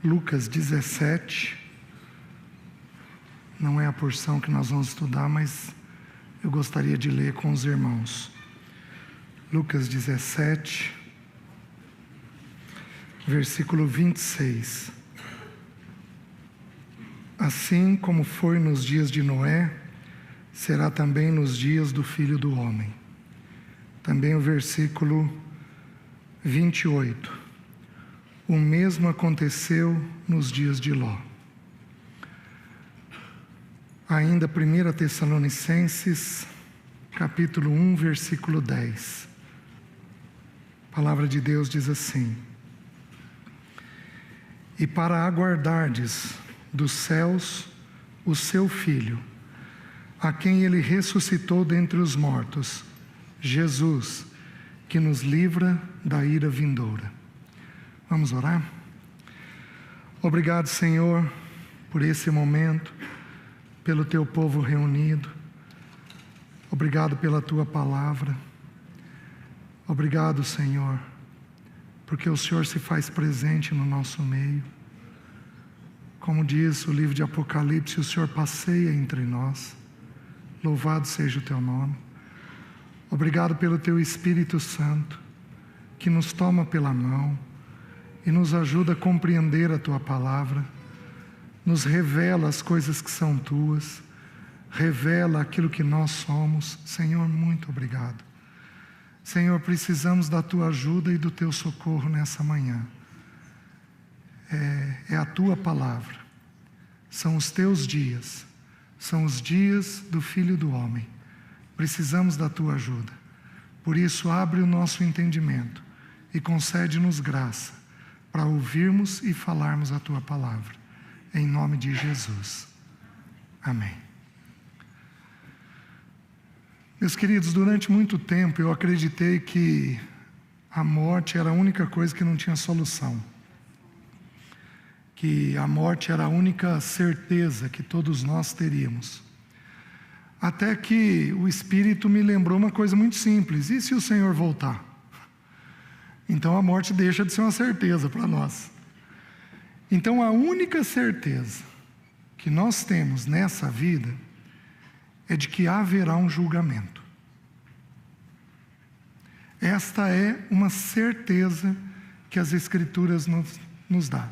Lucas 17, não é a porção que nós vamos estudar, mas eu gostaria de ler com os irmãos. Lucas 17, versículo 26. Assim como foi nos dias de Noé, será também nos dias do Filho do Homem. Também o versículo 28. O mesmo aconteceu nos dias de Ló. Ainda 1 Tessalonicenses, capítulo 1, versículo 10. A palavra de Deus diz assim: E para aguardardes dos céus o seu Filho, a quem ele ressuscitou dentre os mortos, Jesus, que nos livra da ira vindoura. Vamos orar? Obrigado, Senhor, por esse momento, pelo teu povo reunido. Obrigado pela tua palavra. Obrigado, Senhor, porque o Senhor se faz presente no nosso meio. Como diz o livro de Apocalipse, o Senhor passeia entre nós. Louvado seja o teu nome. Obrigado pelo teu Espírito Santo, que nos toma pela mão e nos ajuda a compreender a tua palavra, nos revela as coisas que são tuas, revela aquilo que nós somos. Senhor, muito obrigado. Senhor, precisamos da tua ajuda e do teu socorro nessa manhã. É a tua palavra, são os teus dias, são os dias do Filho do Homem. Precisamos da tua ajuda. Por isso, abre o nosso entendimento e concede-nos graça para ouvirmos e falarmos a tua palavra. Em nome de Jesus. Amém. Meus queridos, durante muito tempo eu acreditei que a morte era a única coisa que não tinha solução. Que a morte era a única certeza que todos nós teríamos. Até que o Espírito me lembrou uma coisa muito simples: e se o Senhor voltar? Então a morte deixa de ser uma certeza para nós. Então a única certeza que nós temos nessa vida é de que haverá um julgamento. Esta é uma certeza que as Escrituras nos dão.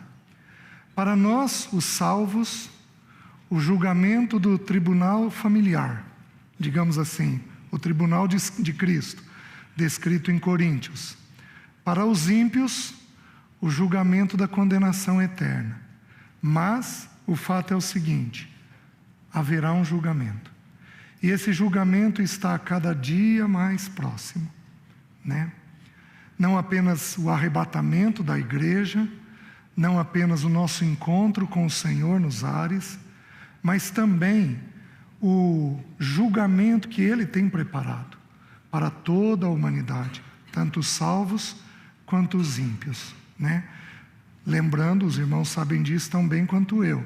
Para nós, os salvos, o julgamento do tribunal familiar, digamos assim, o tribunal de Cristo, descrito em Coríntios. Para os ímpios, o julgamento da condenação eterna. Mas o fato é o seguinte: haverá um julgamento. E esse julgamento está a cada dia mais próximo, né? Não apenas o arrebatamento da igreja, não apenas o nosso encontro com o Senhor nos ares, mas também o julgamento que Ele tem preparado para toda a humanidade, tanto os salvos quanto os ímpios, né? Lembrando, os irmãos sabem disso tão bem quanto eu,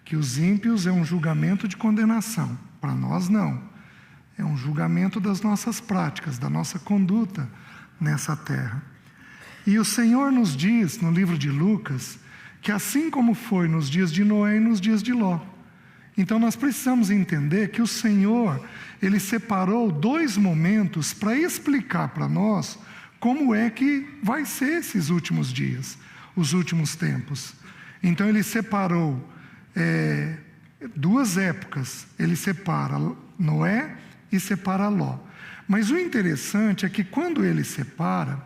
que os ímpios é um julgamento de condenação. Para nós não. É um julgamento das nossas práticas, da nossa conduta nessa terra. E o Senhor nos diz, no livro de Lucas, que assim como foi nos dias de Noé e nos dias de Ló. Então nós precisamos entender que o Senhor, Ele separou dois momentos para explicar para nós como é que vai ser esses últimos dias, os últimos tempos. Então Ele separou duas épocas. Ele separa Noé e separa Ló. Mas o interessante é que quando Ele separa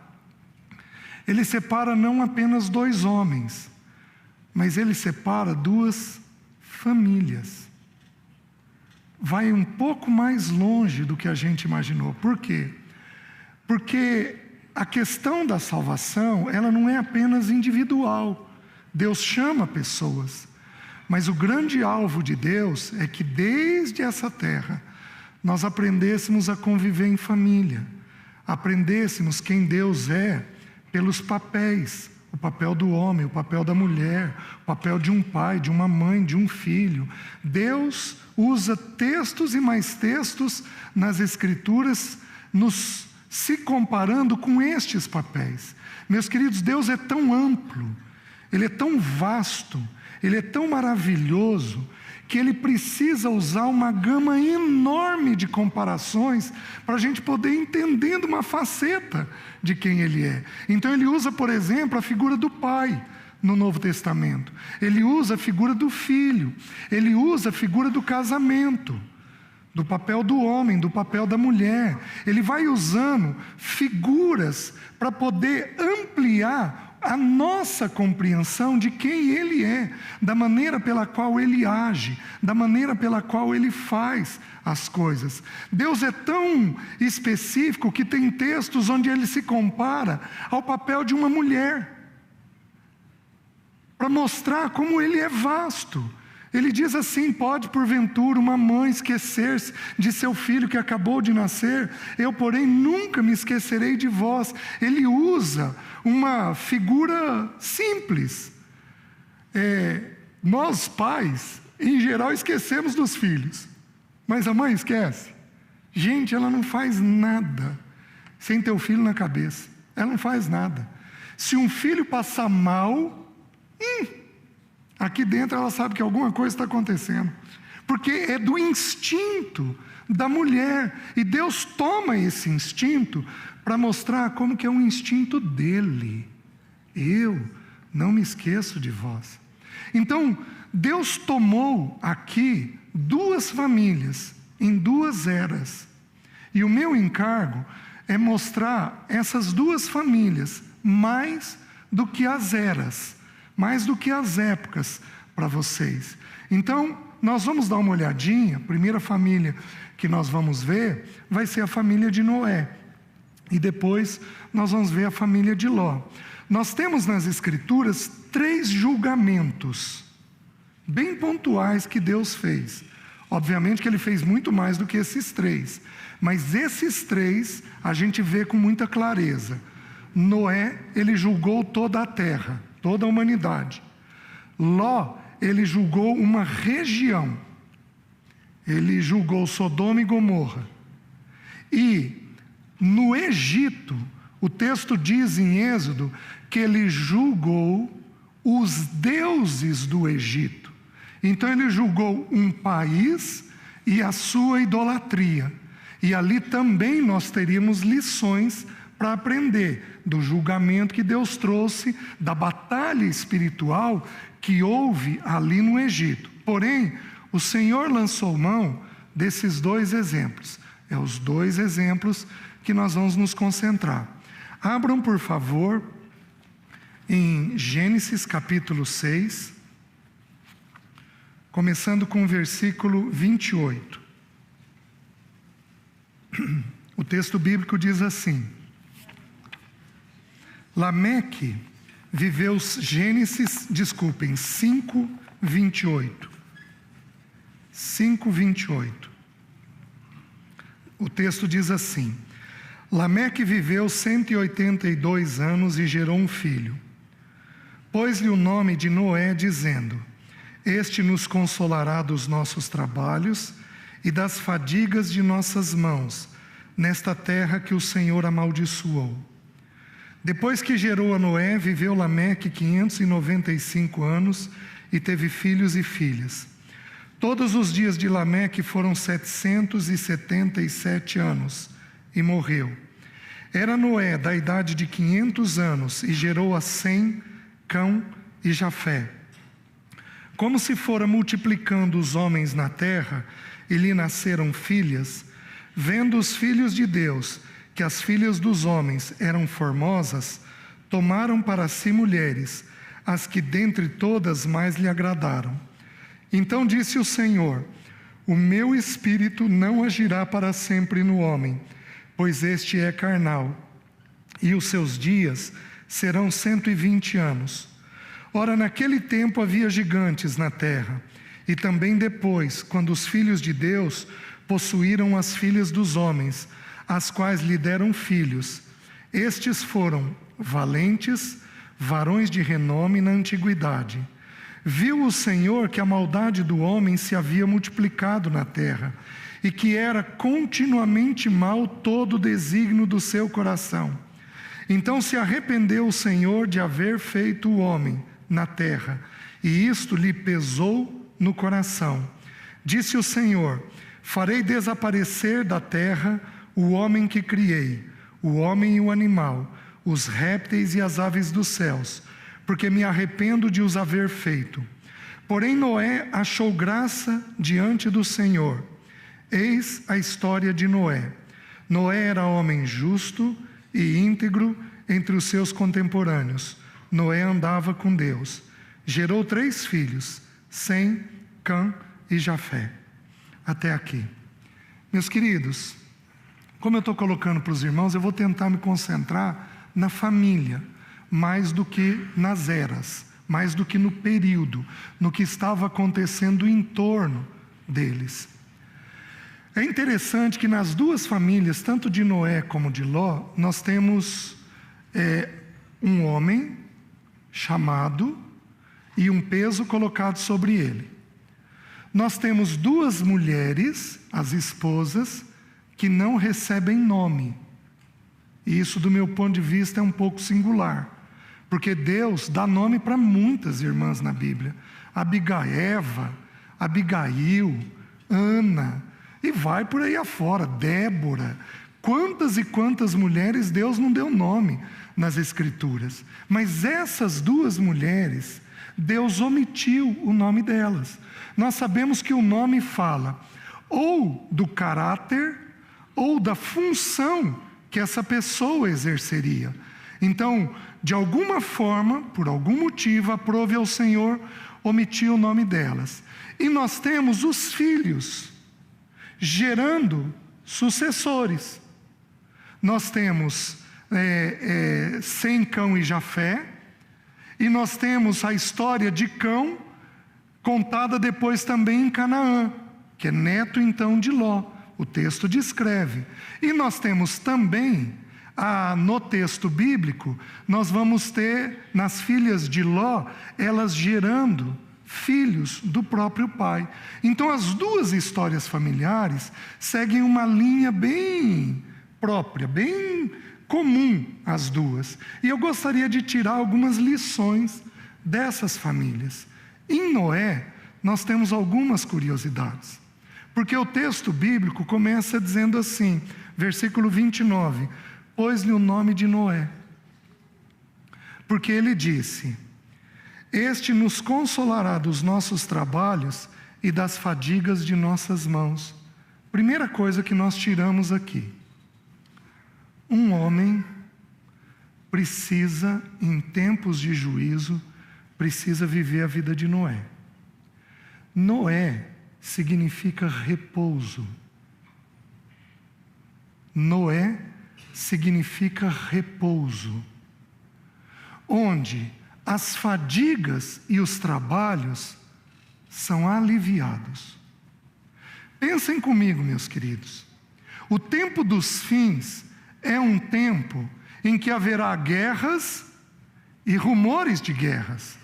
não apenas dois homens, mas Ele separa duas famílias. Vai um pouco mais longe do que a gente imaginou. Por quê? Porque a questão da salvação, ela não é apenas individual. Deus chama pessoas, mas o grande alvo de Deus é que desde essa terra nós aprendêssemos a conviver em família, aprendêssemos quem Deus é pelos papéis, o papel do homem, o papel da mulher, o papel de um pai, de uma mãe, de um filho. Deus usa textos e mais textos nas Escrituras, se comparando com estes papéis. Meus queridos, Deus é tão amplo, ele é tão vasto, ele é tão maravilhoso, que ele precisa usar uma gama enorme de comparações para a gente poder ir entendendo uma faceta de quem ele é. Então ele usa, por exemplo, a figura do pai no Novo Testamento. Ele usa a figura do filho. Ele usa a figura do casamento, do papel do homem, do papel da mulher. Ele vai usando figuras para poder ampliar a nossa compreensão de quem ele é, da maneira pela qual ele age, da maneira pela qual ele faz as coisas. Deus é tão específico que tem textos onde ele se compara ao papel de uma mulher, para mostrar como ele é vasto. Ele diz assim: pode porventura uma mãe esquecer-se de seu filho que acabou de nascer? Eu, porém, nunca me esquecerei de vós. Ele usa uma figura simples. Nós pais, em geral, esquecemos dos filhos, mas a mãe esquece. Gente, ela não faz nada sem ter o filho na cabeça. Ela não faz nada. Se um filho passar mal, aqui dentro ela sabe que alguma coisa está acontecendo, porque é do instinto da mulher, e Deus toma esse instinto para mostrar como que é um instinto dele. Eu não me esqueço de vós. Então Deus tomou aqui duas famílias em duas eras, e o meu encargo é mostrar essas duas famílias mais do que as eras, mais do que as épocas para vocês. Então, nós vamos dar uma olhadinha. A primeira família que nós vamos ver vai ser a família de Noé. E depois nós vamos ver a família de Ló. Nós temos nas Escrituras 3 julgamentos bem pontuais que Deus fez. Obviamente que ele fez muito mais do que esses 3. Mas esses 3 a gente vê com muita clareza. Noé, ele julgou toda a terra, toda a humanidade. Ló, ele julgou uma região. Ele julgou Sodoma e Gomorra. E no Egito, o texto diz em Êxodo que ele julgou os deuses do Egito. Então ele julgou um país e a sua idolatria. E ali também nós teríamos lições para aprender do julgamento que Deus trouxe, da batalha espiritual que houve ali no Egito. Porém, o Senhor lançou mão desses 2 exemplos. É os 2 exemplos que nós vamos nos concentrar. Abram, por favor, em Gênesis capítulo 6, começando com o versículo 28. O texto bíblico diz assim: Lameque viveu, 5:28. 5:28. O texto diz assim: Lameque viveu 182 anos e gerou um filho. Pôs-lhe o nome de Noé, dizendo: Este nos consolará dos nossos trabalhos e das fadigas de nossas mãos, nesta terra que o Senhor amaldiçoou. Depois que gerou a Noé, viveu Lameque 595 anos e teve filhos e filhas. Todos os dias de Lameque foram 777 anos e morreu. Era Noé da idade de 500 anos e gerou a Sem, Cão e Jafé. Como se fora multiplicando os homens na terra e lhe nasceram filhas, vendo os filhos de Deus que as filhas dos homens eram formosas, tomaram para si mulheres, as que dentre todas mais lhe agradaram. Então disse o Senhor: O meu espírito não agirá para sempre no homem, pois este é carnal, e os seus dias serão 120 anos. Ora, naquele tempo havia gigantes na terra, e também depois, quando os filhos de Deus possuíram as filhas dos homens, as quais lhe deram filhos. Estes foram valentes, varões de renome na antiguidade. Viu o Senhor que a maldade do homem se havia multiplicado na terra, e que era continuamente mau todo o desígnio do seu coração. Então se arrependeu o Senhor de haver feito o homem, na terra, e isto lhe pesou no coração. Disse o Senhor: farei desaparecer da terra o homem que criei, o homem e o animal, os répteis e as aves dos céus, porque me arrependo de os haver feito. Porém Noé achou graça diante do Senhor. Eis a história de Noé. Noé era homem justo e íntegro entre os seus contemporâneos. Noé andava com Deus. Gerou 3 filhos, Sem, Cã e Jafé. Até aqui. Meus queridos, como eu estou colocando para os irmãos, eu vou tentar me concentrar na família, mais do que nas eras, mais do que no período, no que estava acontecendo em torno deles. É interessante que nas 2 famílias, tanto de Noé como de Ló, nós temos um homem chamado e um peso colocado sobre ele. Nós temos 2 mulheres, as esposas, que não recebem nome. E isso, do meu ponto de vista, é um pouco singular, porque Deus dá nome para muitas irmãs na Bíblia. Eva, Abigail, Ana, e vai por aí afora, Débora. Quantas e quantas mulheres Deus não deu nome nas Escrituras. Mas essas 2 mulheres, Deus omitiu o nome delas. Nós sabemos que o nome fala ou do caráter ou da função que essa pessoa exerceria. Então, de alguma forma, por algum motivo, aprove ao Senhor omitir o nome delas. E nós temos os filhos, gerando sucessores. Nós temos Sem, Cão e Jafé, e nós temos a história de Cão, contada depois também em Canaã, que é neto então de Ló. O texto descreve. E nós temos também, no texto bíblico, nós vamos ter nas filhas de Ló, elas gerando filhos do próprio pai. Então as 2 histórias familiares seguem uma linha bem própria, bem comum as 2. E eu gostaria de tirar algumas lições dessas famílias. Em Noé, nós temos algumas curiosidades. Porque o texto bíblico começa dizendo assim, versículo 29, pôs-lhe o nome de Noé. Porque ele disse: este nos consolará dos nossos trabalhos e das fadigas de nossas mãos. Primeira coisa que nós tiramos aqui. Um homem precisa, em tempos de juízo, precisa viver a vida de Noé. Noé significa repouso. Noé significa repouso, onde as fadigas e os trabalhos são aliviados. Pensem comigo, meus queridos. O tempo dos fins é um tempo em que haverá guerras e rumores de guerras.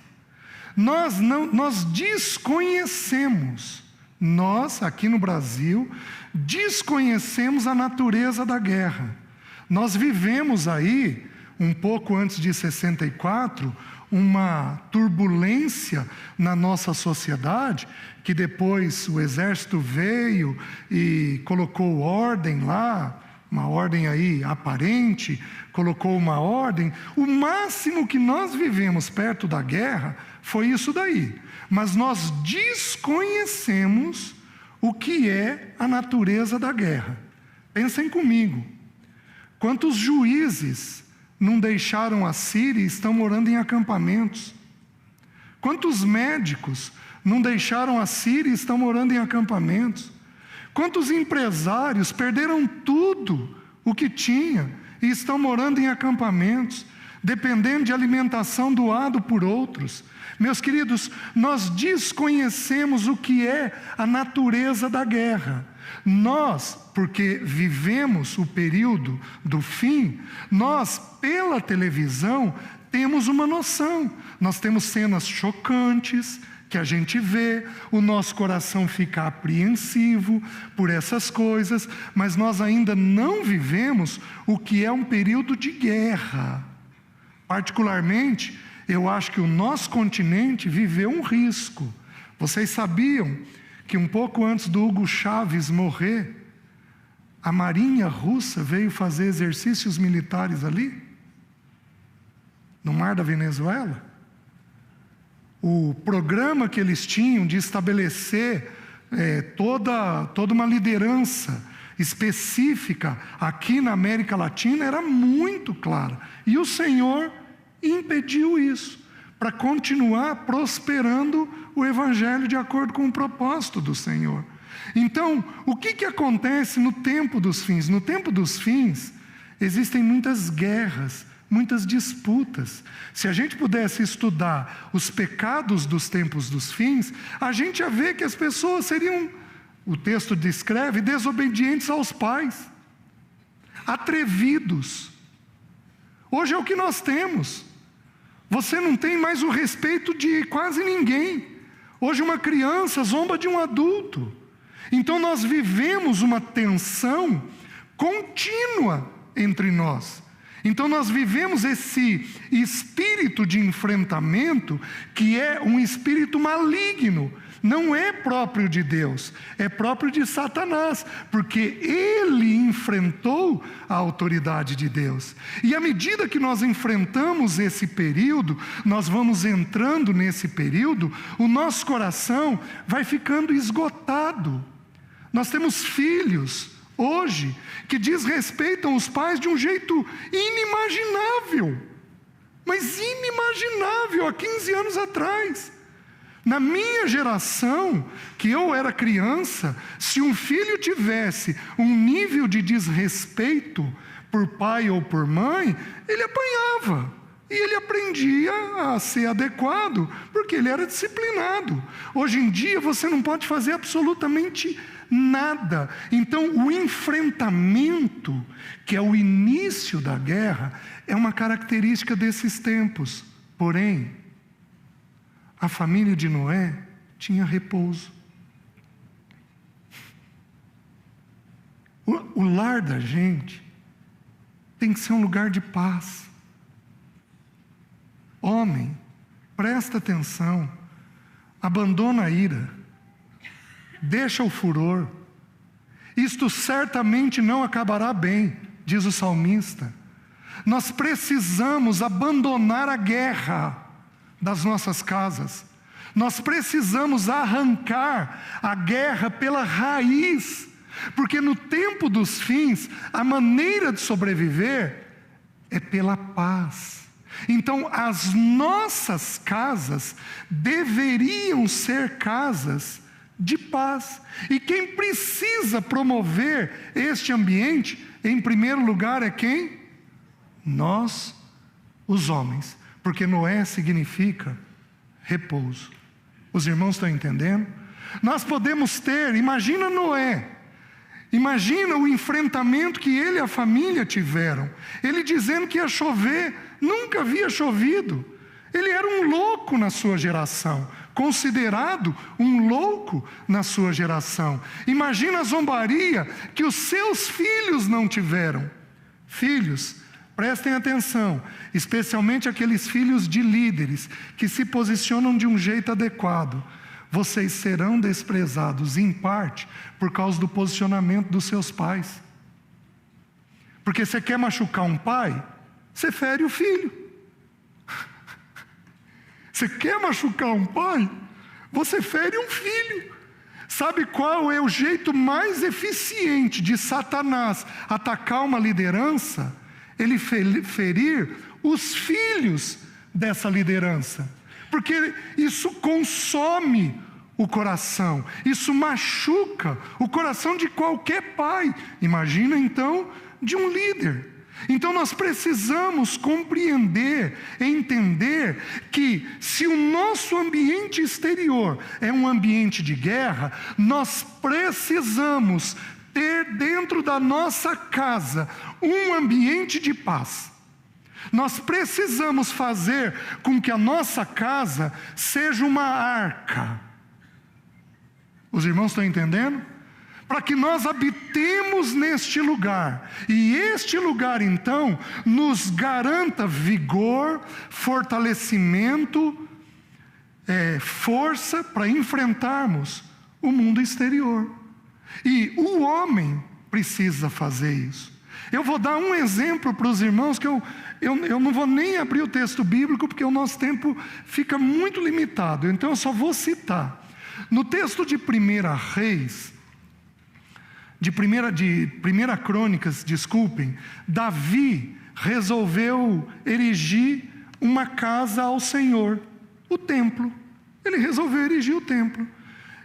Nós desconhecemos, nós aqui no Brasil, desconhecemos a natureza da guerra. Nós vivemos aí, um pouco antes de 64, uma turbulência na nossa sociedade, que depois o exército veio e colocou ordem lá, uma ordem aí aparente, colocou uma ordem. O máximo que nós vivemos perto da guerra foi isso daí. Mas nós desconhecemos o que é a natureza da guerra. Pensem comigo. Quantos juízes não deixaram a Síria e estão morando em acampamentos? Quantos médicos não deixaram a Síria e estão morando em acampamentos? Quantos empresários perderam tudo o que tinham e estão morando em acampamentos, dependendo de alimentação doado por outros? Meus queridos, nós desconhecemos o que é a natureza da guerra. Nós, porque vivemos o período do fim, nós, pela televisão, temos uma noção. Nós temos cenas chocantes que a gente vê, o nosso coração fica apreensivo por essas coisas, mas nós ainda não vivemos o que é um período de guerra. Particularmente, eu acho que o nosso continente viveu um risco. Vocês sabiam que um pouco antes do Hugo Chávez morrer, a Marinha Russa veio fazer exercícios militares ali? No mar da Venezuela? O programa que eles tinham de estabelecer toda uma liderança específica aqui na América Latina era muito clara. E o Senhor impediu isso, para continuar prosperando o Evangelho de acordo com o propósito do Senhor. Então, o que acontece no tempo dos fins? No tempo dos fins, existem muitas guerras, muitas disputas. Se a gente pudesse estudar os pecados dos tempos dos fins, a gente ia ver que as pessoas seriam, o texto descreve, desobedientes aos pais, atrevidos. Hoje é o que nós temos. Você não tem mais o respeito de quase ninguém. Hoje uma criança zomba de um adulto. Então nós vivemos uma tensão contínua entre nós. Então nós vivemos esse espírito de enfrentamento que é um espírito maligno. Não é próprio de Deus, é próprio de Satanás, porque ele enfrentou a autoridade de Deus. E à medida que nós enfrentamos esse período, nós vamos entrando nesse período, o nosso coração vai ficando esgotado. Nós temos filhos hoje que desrespeitam os pais de um jeito inimaginável, mas inimaginável há 15 anos atrás. Na minha geração, que eu era criança, se um filho tivesse um nível de desrespeito por pai ou por mãe, ele apanhava. E ele aprendia a ser adequado, porque ele era disciplinado. Hoje em dia você não pode fazer absolutamente nada. Então o enfrentamento, que é o início da guerra, é uma característica desses tempos. Porém, a família de Noé tinha repouso. O lar da gente tem que ser um lugar de paz. Homem, presta atenção, abandona a ira, deixa o furor. Isto certamente não acabará bem, diz o salmista. Nós precisamos abandonar a guerra das nossas casas. Nós precisamos arrancar a guerra pela raiz, porque no tempo dos fins, a maneira de sobreviver é pela paz. Então, as nossas casas deveriam ser casas de paz. E quem precisa promover este ambiente, em primeiro lugar, é quem? Nós, os homens. Porque Noé significa repouso. Os irmãos estão entendendo? Nós podemos ter, imagina Noé. Imagina o enfrentamento que ele e a família tiveram. Ele dizendo que ia chover, nunca havia chovido. Ele era um louco na sua geração, considerado um louco na sua geração. Imagina a zombaria que os seus filhos não tiveram. Filhos, prestem atenção, especialmente aqueles filhos de líderes que se posicionam de um jeito adequado. Vocês serão desprezados, em parte, por causa do posicionamento dos seus pais. Porque você quer machucar um pai, você fere o filho. Você quer machucar um pai, você fere um filho. Sabe qual é o jeito mais eficiente de Satanás atacar uma liderança? Ele ferir os filhos dessa liderança. Porque isso consome o coração, isso machuca o coração de qualquer pai. Imagina então de um líder. Então nós precisamos compreender, entender que se o nosso ambiente exterior é um ambiente de guerra, nós precisamos ter dentro da nossa casa um ambiente de paz. Nós precisamos fazer com que a nossa casa seja uma arca. Os irmãos estão entendendo? para que nós habitemos neste lugar. E este lugar, então, nos garanta vigor, fortalecimento, força para enfrentarmos o mundo exterior. E o homem precisa fazer isso. Eu vou dar um exemplo para os irmãos, que eu não vou nem abrir o texto bíblico, porque o nosso tempo fica muito limitado. Então eu só vou citar. No texto de 1 Reis, de 1 Crônicas, desculpem, Davi resolveu erigir uma casa ao Senhor, o templo. Ele resolveu erigir o templo.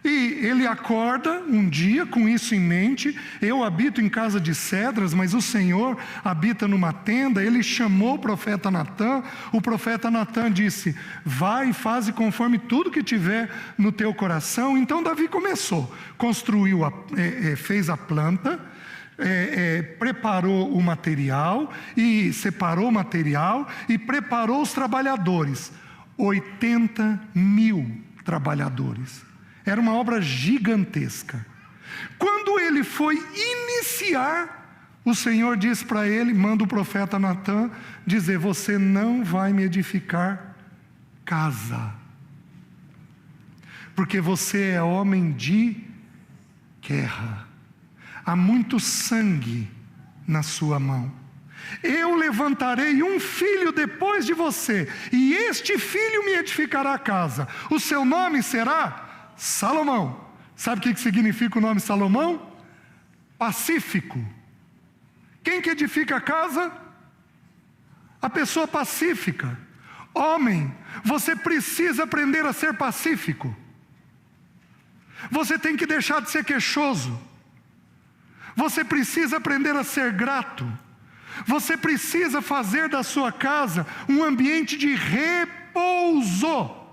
E ele acorda um dia com isso em mente. Eu habito em casa de cedras, mas o Senhor habita numa tenda. Ele chamou o profeta Natã. O profeta Natã disse: vai e faze conforme tudo que tiver no teu coração. Então Davi começou, construiu, fez a planta, preparou o material, e separou o material, e preparou os trabalhadores. 80.000 trabalhadores. Era uma obra gigantesca. Quando ele foi iniciar, o Senhor disse para ele, manda o profeta Natã dizer: você não vai me edificar casa, porque você é homem de guerra. Há muito sangue na sua mão. Eu levantarei um filho depois de você, e este filho me edificará a casa. O seu nome será Salomão. Sabe o que significa o nome Salomão? Pacífico. Quem que edifica a casa? A pessoa pacífica. Homem, você precisa aprender a ser pacífico. Você tem que deixar de ser queixoso. Você precisa aprender a ser grato. Você precisa fazer da sua casa um ambiente de repouso.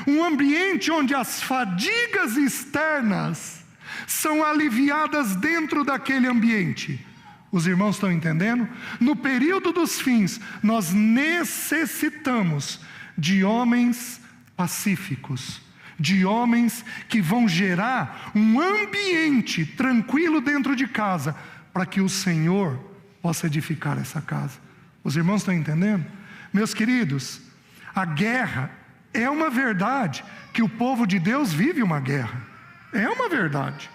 Um ambiente onde as fadigas externas são aliviadas dentro daquele ambiente. Os irmãos estão entendendo? No período dos fins, nós necessitamos de homens pacíficos, de homens que vão gerar um ambiente tranquilo dentro de casa, para que o Senhor possa edificar essa casa. Os irmãos estão entendendo? Meus queridos, a guerra é uma verdade, que o povo de Deus vive uma guerra. É uma verdade.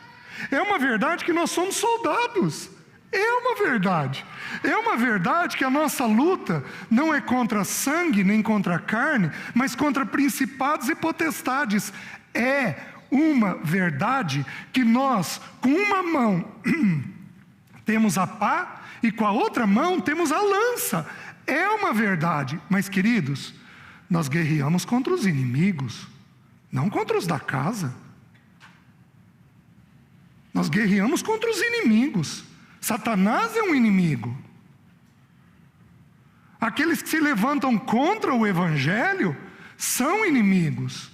É uma verdade que nós somos soldados. É uma verdade. É uma verdade que a nossa luta não é contra sangue nem contra carne, mas contra principados e potestades. É uma verdade que nós, com uma mão, temos a pá e com a outra mão temos a lança. É uma verdade. Mas, queridos, nós guerreamos contra os inimigos, não contra os da casa. Nós guerreamos contra os inimigos. Satanás é um inimigo. Aqueles que se levantam contra o Evangelho são inimigos,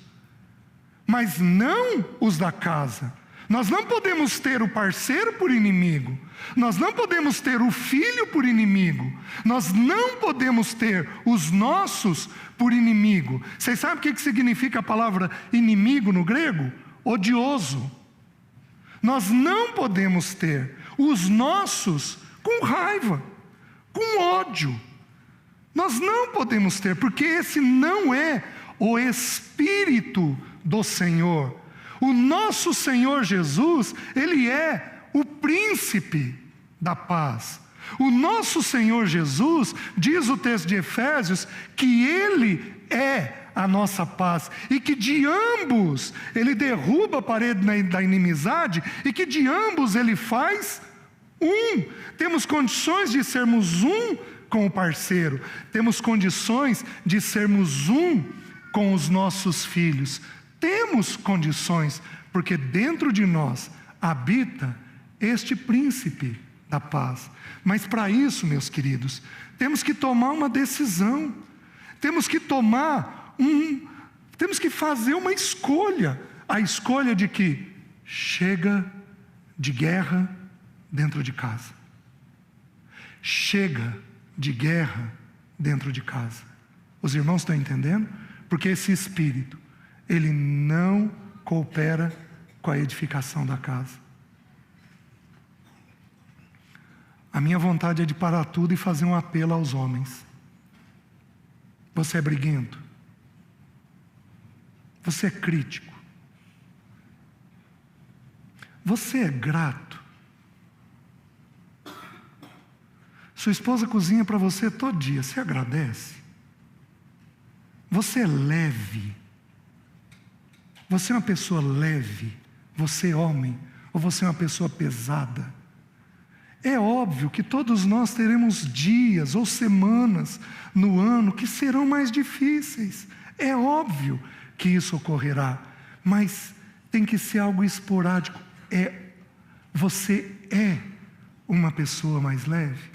mas não os da casa. Nós não podemos ter o parceiro por inimigo. Nós não podemos ter o filho por inimigo. Nós não podemos ter os nossos por inimigo. Vocês sabem o que significa a palavra inimigo no grego? Odioso. Nós não podemos ter os nossos com raiva, com ódio. Nós não podemos ter, porque esse não é o Espírito do Senhor. O nosso Senhor Jesus, Ele é o príncipe da paz. O nosso Senhor Jesus, diz o texto de Efésios, que Ele é a nossa paz, e que de ambos Ele derruba a parede da inimizade, e que de ambos Ele faz um. Temos condições de sermos um com o parceiro, temos condições de sermos um com os nossos filhos. Temos condições, porque dentro de nós habita este príncipe da paz. Mas para isso, meus queridos, temos que tomar uma decisão. Temos que fazer uma escolha. A escolha de que chega de guerra dentro de casa. Chega de guerra dentro de casa. Os irmãos estão entendendo? Porque esse espírito, ele não coopera com a edificação da casa. A minha vontade é de parar tudo e fazer um apelo aos homens. Você é briguento? Você é crítico? Você é grato? Sua esposa cozinha para você todo dia, você agradece? Você é leve? Você é uma pessoa leve? Você é homem? Ou você é uma pessoa pesada? É óbvio que todos nós teremos dias ou semanas no ano que serão mais difíceis. É óbvio que isso ocorrerá, mas tem que ser algo esporádico. Você é uma pessoa mais leve.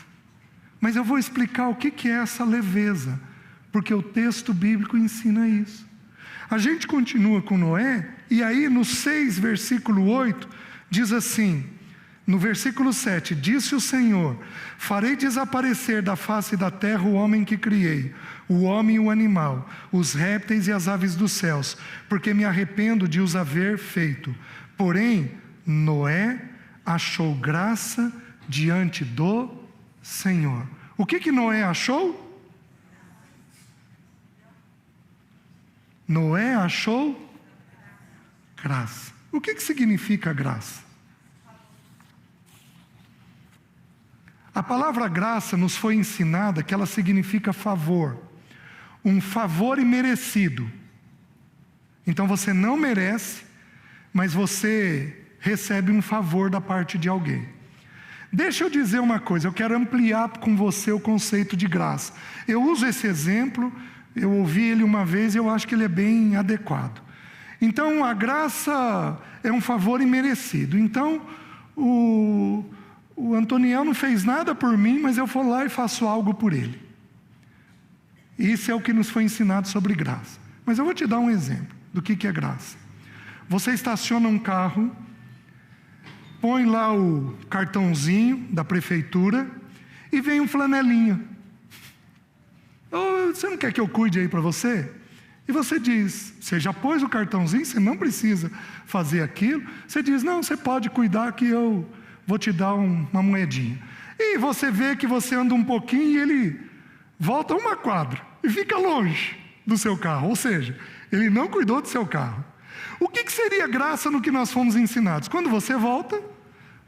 Mas eu vou explicar o que é essa leveza, porque o texto bíblico ensina isso. A gente continua com Noé, e aí no 6, versículo 8, diz assim, no versículo 7, disse o Senhor, farei desaparecer da face da terra o homem que criei, o homem e o animal, os répteis e as aves dos céus, porque me arrependo de os haver feito. Porém, Noé achou graça diante do Senhor. O que Noé achou? Noé achou graça. O que significa graça? A palavra graça nos foi ensinada que ela significa favor. Um favor imerecido. Então você não merece, mas você recebe um favor da parte de alguém. Deixa eu dizer uma coisa, eu quero ampliar com você o conceito de graça. Eu uso esse exemplo, eu ouvi ele uma vez e eu acho que ele é bem adequado. Então, a graça é um favor imerecido. Então, o Antoniel não fez nada por mim, mas eu vou lá e faço algo por ele. Isso é o que nos foi ensinado sobre graça. Mas eu vou te dar um exemplo do que é graça. Você estaciona um carro, põe lá o cartãozinho da prefeitura e vem um flanelinha. Oh, você não quer que eu cuide aí para você? E você diz, você já pôs o cartãozinho, você não precisa fazer aquilo. Você diz, não, você pode cuidar que eu vou te dar uma moedinha. E você vê que você anda um pouquinho e ele volta uma quadra e fica longe do seu carro. Ou seja, ele não cuidou do seu carro. O que seria graça no que nós fomos ensinados? Quando você volta,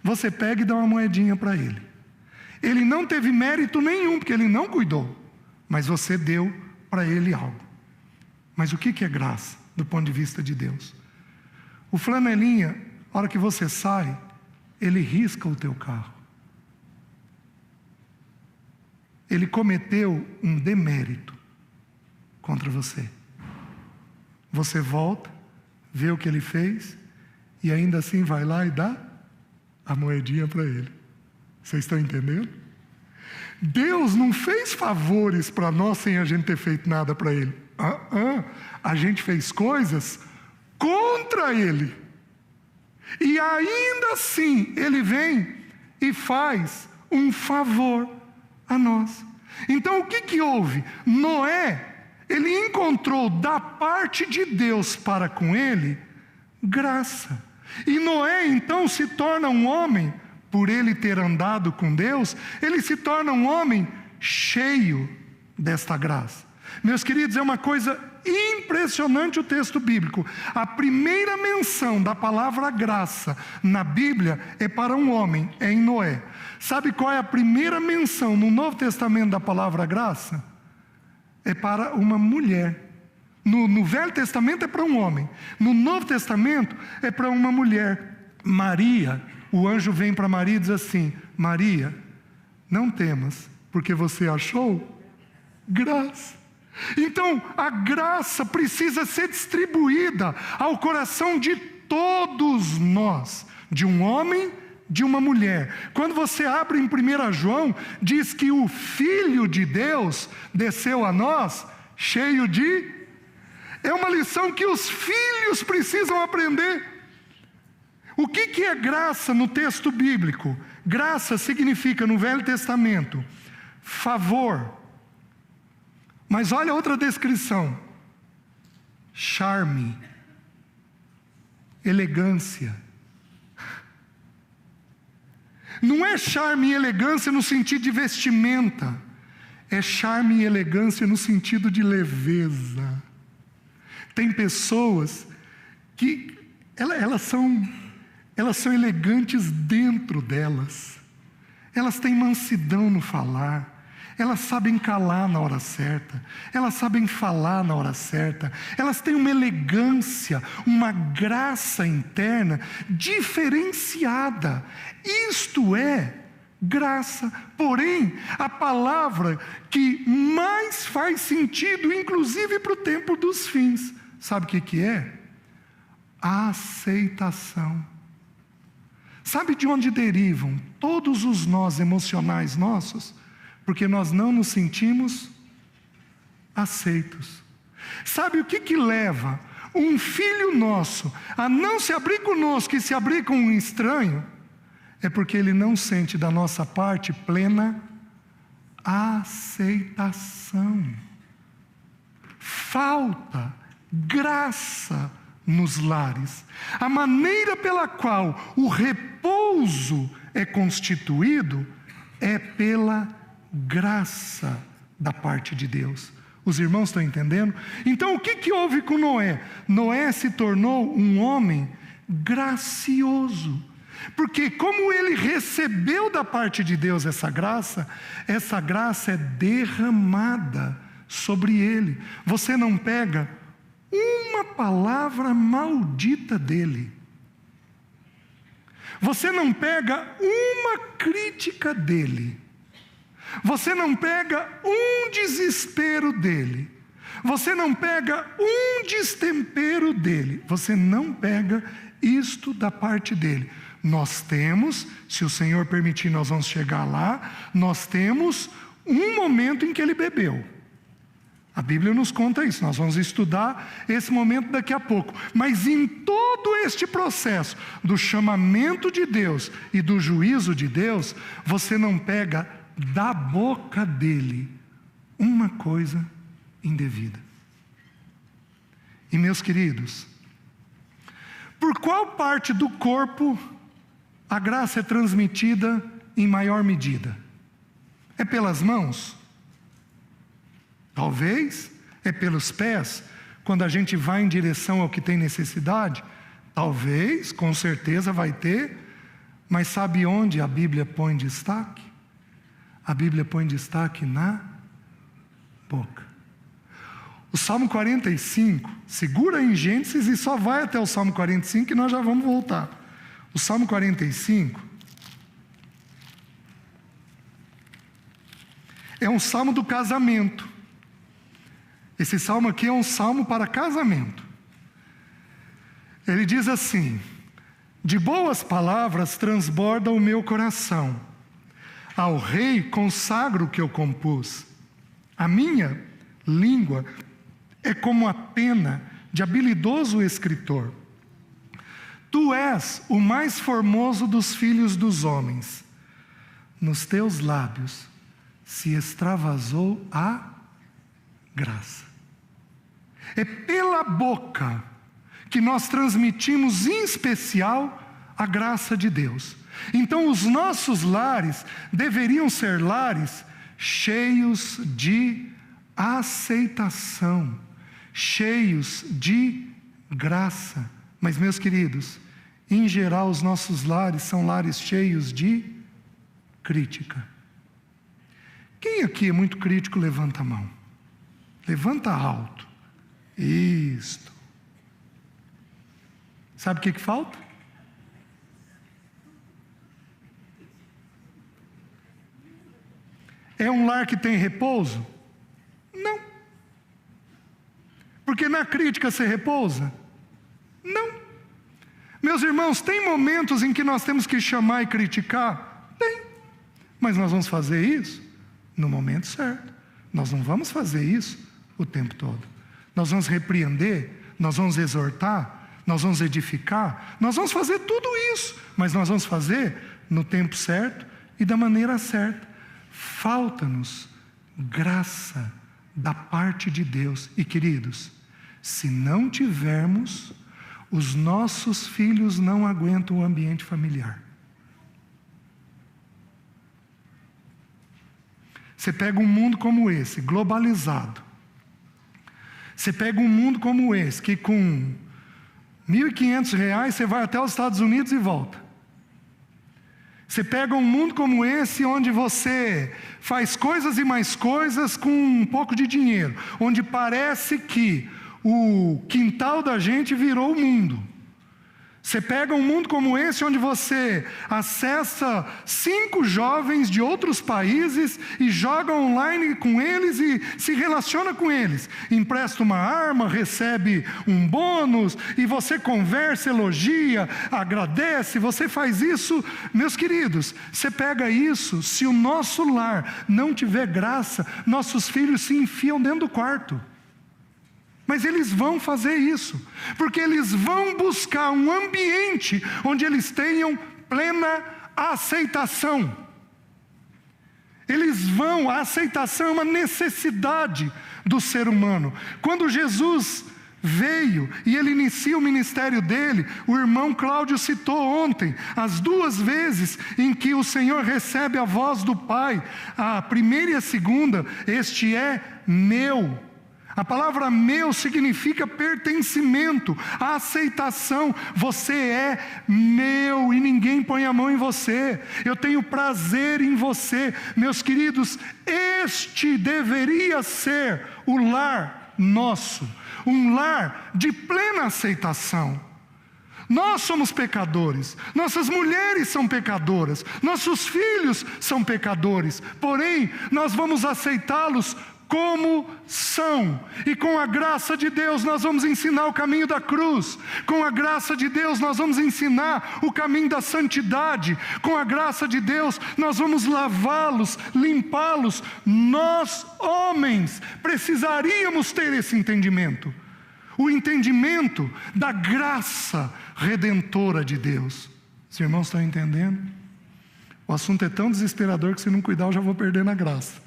você pega e dá uma moedinha para ele. Ele não teve mérito nenhum, porque ele não cuidou. Mas você deu para ele algo. Mas o que é graça, do ponto de vista de Deus? O flanelinha, a hora que você sai, ele risca o teu carro. Ele cometeu um demérito contra você. Você volta, vê o que ele fez, e ainda assim vai lá e dá a moedinha para ele. Vocês estão entendendo? Deus não fez favores para nós sem a gente ter feito nada para ele. A gente fez coisas contra ele. E ainda assim, ele vem e faz um favor a nós. Então o que houve? Noé, ele encontrou da parte de Deus para com ele graça. E Noé então se torna um homem, por ele ter andado com Deus, ele se torna um homem cheio desta graça. Meus queridos, é uma coisa impressionante o texto bíblico. A primeira menção da palavra graça na Bíblia é para um homem, é em Noé. Sabe qual é a primeira menção no Novo Testamento da palavra graça? É para uma mulher. No Velho Testamento é para um homem. No Novo Testamento é para uma mulher. Maria, o anjo vem para Maria e diz assim: Maria, não temas, porque você achou graça. Então, a graça precisa ser distribuída ao coração de todos nós, de um homem, de uma mulher. Quando você abre em 1 João, diz que o Filho de Deus desceu a nós cheio de... É uma lição que os filhos precisam aprender. O que é graça no texto bíblico? Graça significa, no Velho Testamento, favor. Mas olha outra descrição: charme, elegância. Não é charme e elegância no sentido de vestimenta. É charme e elegância no sentido de leveza. Tem pessoas que elas são elegantes dentro delas. Elas têm mansidão no falar. Elas sabem calar na hora certa. Elas sabem falar na hora certa. Elas têm uma elegância, uma graça interna diferenciada. Isto é graça. Porém, a palavra que mais faz sentido, inclusive para o tempo dos fins, sabe o que é? Aceitação. Sabe de onde derivam todos os nós emocionais nossos? Porque nós não nos sentimos aceitos. Sabe o que leva um filho nosso a não se abrir conosco e se abrir com um estranho? É porque ele não sente da nossa parte plena aceitação. Falta graça nos lares. A maneira pela qual o repouso é constituído é pela graça da parte de Deus. Os irmãos estão entendendo? Então o que houve com Noé? Noé se tornou um homem gracioso. Porque como ele recebeu da parte de Deus essa graça é derramada sobre ele. Você não pega uma palavra maldita dele. Você não pega uma crítica dele. Você não pega um desespero dele. Você não pega um destempero dele. Você não pega isto da parte dele. Nós temos, se o Senhor permitir, nós vamos chegar lá, nós temos um momento em que ele bebeu. A Bíblia nos conta isso, nós vamos estudar esse momento daqui a pouco. Mas em todo este processo do chamamento de Deus e do juízo de Deus, você não pega da boca dele uma coisa indevida. E meus queridos, por qual parte do corpo a graça é transmitida em maior medida? É pelas mãos? Talvez. É pelos pés, quando a gente vai em direção ao que tem necessidade? Talvez, com certeza vai ter. Mas sabe onde a Bíblia põe destaque? A Bíblia põe destaque na boca. O Salmo 45, segura em Gênesis e só vai até o Salmo 45 que nós já vamos voltar. O Salmo 45 é um salmo do casamento. Esse salmo aqui é um salmo para casamento. Ele diz assim: de boas palavras transborda o meu coração, ao rei consagro o que eu compus. A minha língua é como a pena de habilidoso escritor. Tu és o mais formoso dos filhos dos homens. Nos teus lábios se extravasou a graça. É pela boca que nós transmitimos, em especial, a graça de Deus. Então, os nossos lares deveriam ser lares cheios de aceitação, cheios de graça. Mas, meus queridos, em geral, os nossos lares são lares cheios de crítica. Quem aqui é muito crítico, levanta a mão. Levanta alto. Isto. Sabe o que falta? É um lar que tem repouso? Não. Porque na crítica você repousa? Não. Meus irmãos, tem momentos em que nós temos que chamar e criticar? Tem. Mas nós vamos fazer isso no momento certo. Nós não vamos fazer isso o tempo todo. Nós vamos repreender, nós vamos exortar, nós vamos edificar, nós vamos fazer tudo isso, mas nós vamos fazer no tempo certo e da maneira certa. Falta-nos graça da parte de Deus. E queridos, se não tivermos, os nossos filhos não aguentam o ambiente familiar. Você pega um mundo como esse, globalizado. Você pega um mundo como esse, que com R$1.500 você vai até os Estados Unidos e volta. Você pega um mundo como esse, onde você faz coisas e mais coisas com um pouco de dinheiro, onde parece que o quintal da gente virou o mundo. Você pega um mundo como esse, onde você acessa 5 jovens de outros países e joga online com eles e se relaciona com eles. Empresta uma arma, recebe um bônus, e você conversa, elogia, agradece, você faz isso. Meus queridos, você pega isso, se o nosso lar não tiver graça, nossos filhos se enfiam dentro do quarto. Mas eles vão fazer isso, porque eles vão buscar um ambiente onde eles tenham plena aceitação. A aceitação é uma necessidade do ser humano. Quando Jesus veio e ele inicia o ministério dele, o irmão Cláudio citou ontem, as 2 vezes em que o Senhor recebe a voz do Pai, a primeira e a segunda, este é meu. A palavra meu significa pertencimento, aceitação. Você é meu e ninguém põe a mão em você. Eu tenho prazer em você. Meus queridos, este deveria ser o lar nosso, um lar de plena aceitação. Nós somos pecadores, nossas mulheres são pecadoras, nossos filhos são pecadores, porém nós vamos aceitá-los como são, e com a graça de Deus nós vamos ensinar o caminho da cruz, com a graça de Deus nós vamos ensinar o caminho da santidade, com a graça de Deus nós vamos lavá-los, limpá-los. Nós, homens, precisaríamos ter esse entendimento, o entendimento da graça redentora de Deus. Os irmãos estão entendendo? O assunto é tão desesperador que se não cuidar eu já vou perder na graça.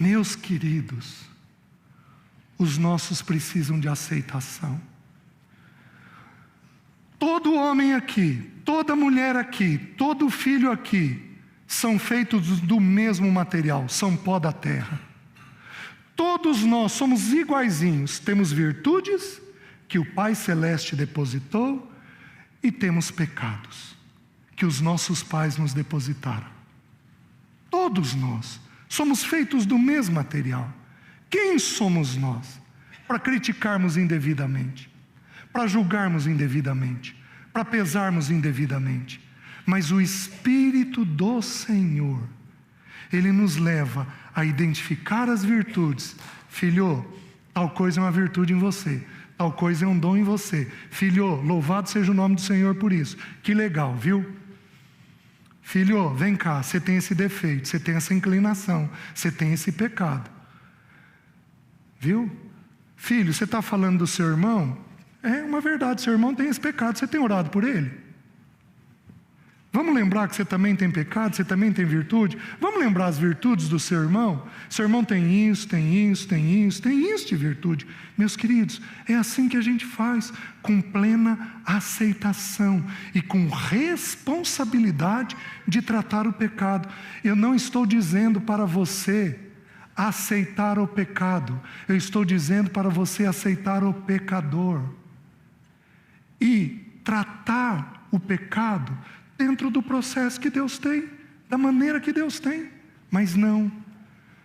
Meus queridos, os nossos precisam de aceitação. Todo homem aqui, toda mulher aqui, todo filho aqui, são feitos do mesmo material, são pó da terra. Todos nós somos iguaizinhos, temos virtudes que o Pai Celeste depositou e temos pecados que os nossos pais nos depositaram. Todos nós somos feitos do mesmo material. Quem somos nós para criticarmos indevidamente, para julgarmos indevidamente, para pesarmos indevidamente? Mas o Espírito do Senhor, Ele nos leva a identificar as virtudes. Filho, tal coisa é uma virtude em você, tal coisa é um dom em você. Filho, louvado seja o nome do Senhor por isso. Que legal, viu? Filho, vem cá, você tem esse defeito, você tem essa inclinação, você tem esse pecado. Viu? Filho, você está falando do seu irmão? É uma verdade, seu irmão tem esse pecado, você tem orado por ele? Vamos lembrar que você também tem pecado, você também tem virtude? Vamos lembrar as virtudes do seu irmão? Seu irmão tem isso, tem isso, tem isso, tem isso de virtude. Meus queridos, é assim que a gente faz, com plena aceitação e com responsabilidade de tratar o pecado. Eu não estou dizendo para você aceitar o pecado, eu estou dizendo para você aceitar o pecador e tratar o pecado dentro do processo que Deus tem, da maneira que Deus tem. Mas não,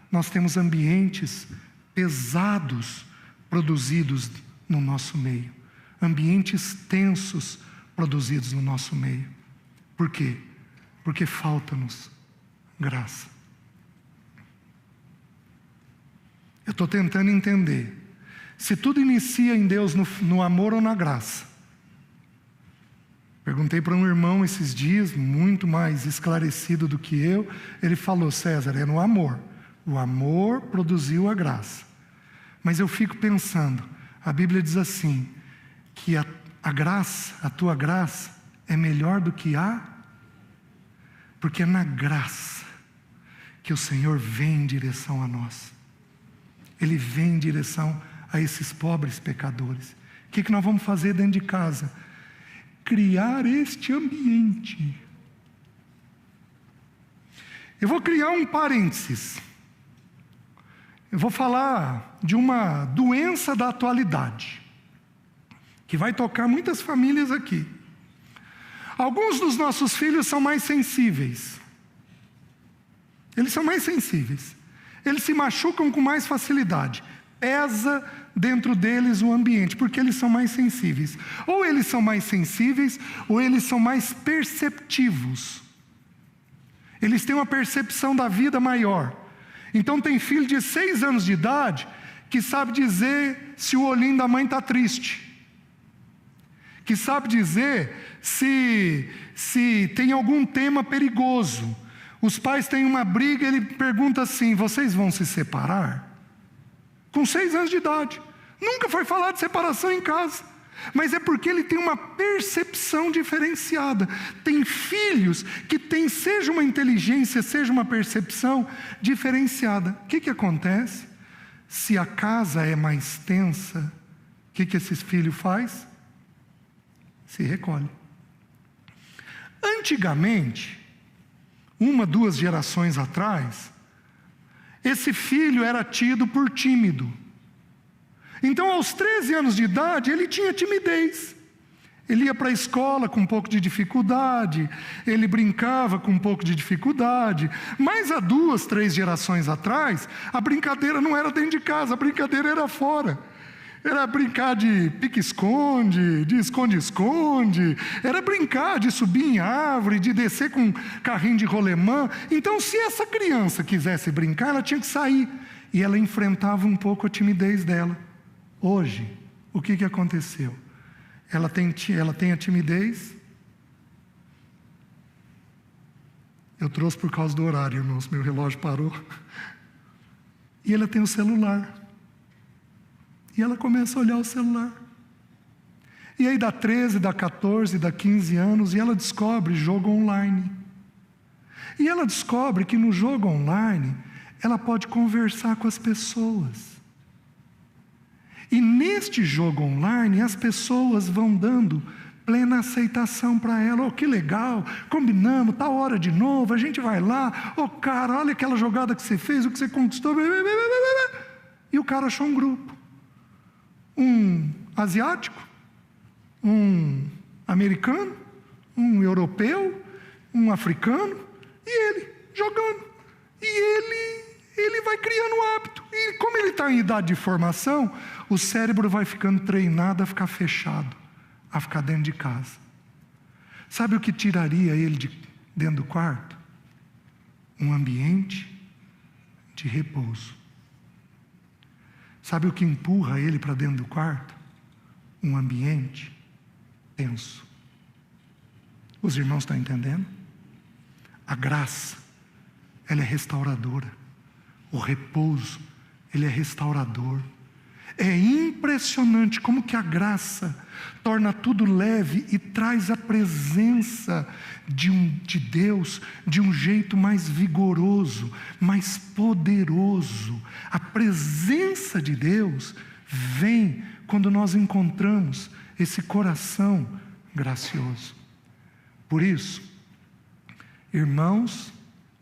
nós temos ambientes pesados produzidos no nosso meio, ambientes tensos produzidos no nosso meio. Por quê? Porque falta-nos graça. Eu estou tentando entender, se tudo inicia em Deus no amor ou na graça. Perguntei para um irmão esses dias, muito mais esclarecido do que eu. Ele falou: César, é no amor. O amor produziu a graça. Mas eu fico pensando, a Bíblia diz assim, que a graça, a tua graça, é melhor do que porque é na graça que o Senhor vem em direção a nós. Ele vem em direção a esses pobres pecadores. O que nós vamos fazer dentro de casa? criar este ambiente. Eu vou criar um parênteses. Eu vou falar de uma doença da atualidade, que vai tocar muitas famílias aqui. Alguns dos nossos filhos são mais sensíveis. Eles são mais sensíveis. Eles se machucam com mais facilidade. Pesa dentro deles o ambiente, porque eles são mais sensíveis. Ou eles são mais sensíveis, ou eles são mais perceptivos. Eles têm uma percepção da vida maior. Então tem filho de 6 anos de idade que sabe dizer se o olhinho da mãe está triste. Que sabe dizer se tem algum tema perigoso. Os pais têm uma briga, ele pergunta assim: vocês vão se separar? Com 6 anos de idade. Nunca foi falar de separação em casa. Mas é porque ele tem uma percepção diferenciada. Tem filhos que têm, seja uma inteligência, seja uma percepção diferenciada. O que acontece? Se a casa é mais tensa, o que esse filho faz? Se recolhe. Antigamente, 1, 2 gerações atrás, esse filho era tido por tímido. Então, aos 13 anos de idade, ele tinha timidez. Ele ia para a escola com um pouco de dificuldade, ele brincava com um pouco de dificuldade. Mas há 2, 3 gerações atrás, a brincadeira não era dentro de casa, a brincadeira era fora. Era brincar de pique-esconde, de esconde-esconde, era brincar de subir em árvore, de descer com carrinho de rolemã. Então, se essa criança quisesse brincar, ela tinha que sair. E ela enfrentava um pouco a timidez dela. Hoje, o que aconteceu? Ela tem a timidez. Eu trouxe por causa do horário, irmãos, meu relógio parou. E ela tem o celular. E ela começa a olhar o celular. E aí dá 13, dá 14, dá 15 anos, e ela descobre jogo online. E ela descobre que no jogo online, ela pode conversar com as pessoas. E neste jogo online, as pessoas vão dando plena aceitação para ela. Oh, que legal, combinamos, tal hora de novo, a gente vai lá. Oh, cara, olha aquela jogada que você fez, o que você conquistou. E o cara achou um grupo. Um asiático, um americano, um europeu, um africano, e ele jogando. E ele vai criando o hábito. E como ele está em idade de formação, o cérebro vai ficando treinado a ficar fechado, a ficar dentro de casa. Sabe o que tiraria ele de dentro do quarto? Um ambiente de repouso. Sabe o que empurra ele para dentro do quarto? Um ambiente tenso. Os irmãos estão entendendo? A graça, ela é restauradora. O repouso, ele é restaurador. É impressionante como que a graça torna tudo leve e traz a presença de Deus de um jeito mais vigoroso, mais poderoso. A presença de Deus vem quando nós encontramos esse coração gracioso. Por isso, irmãos,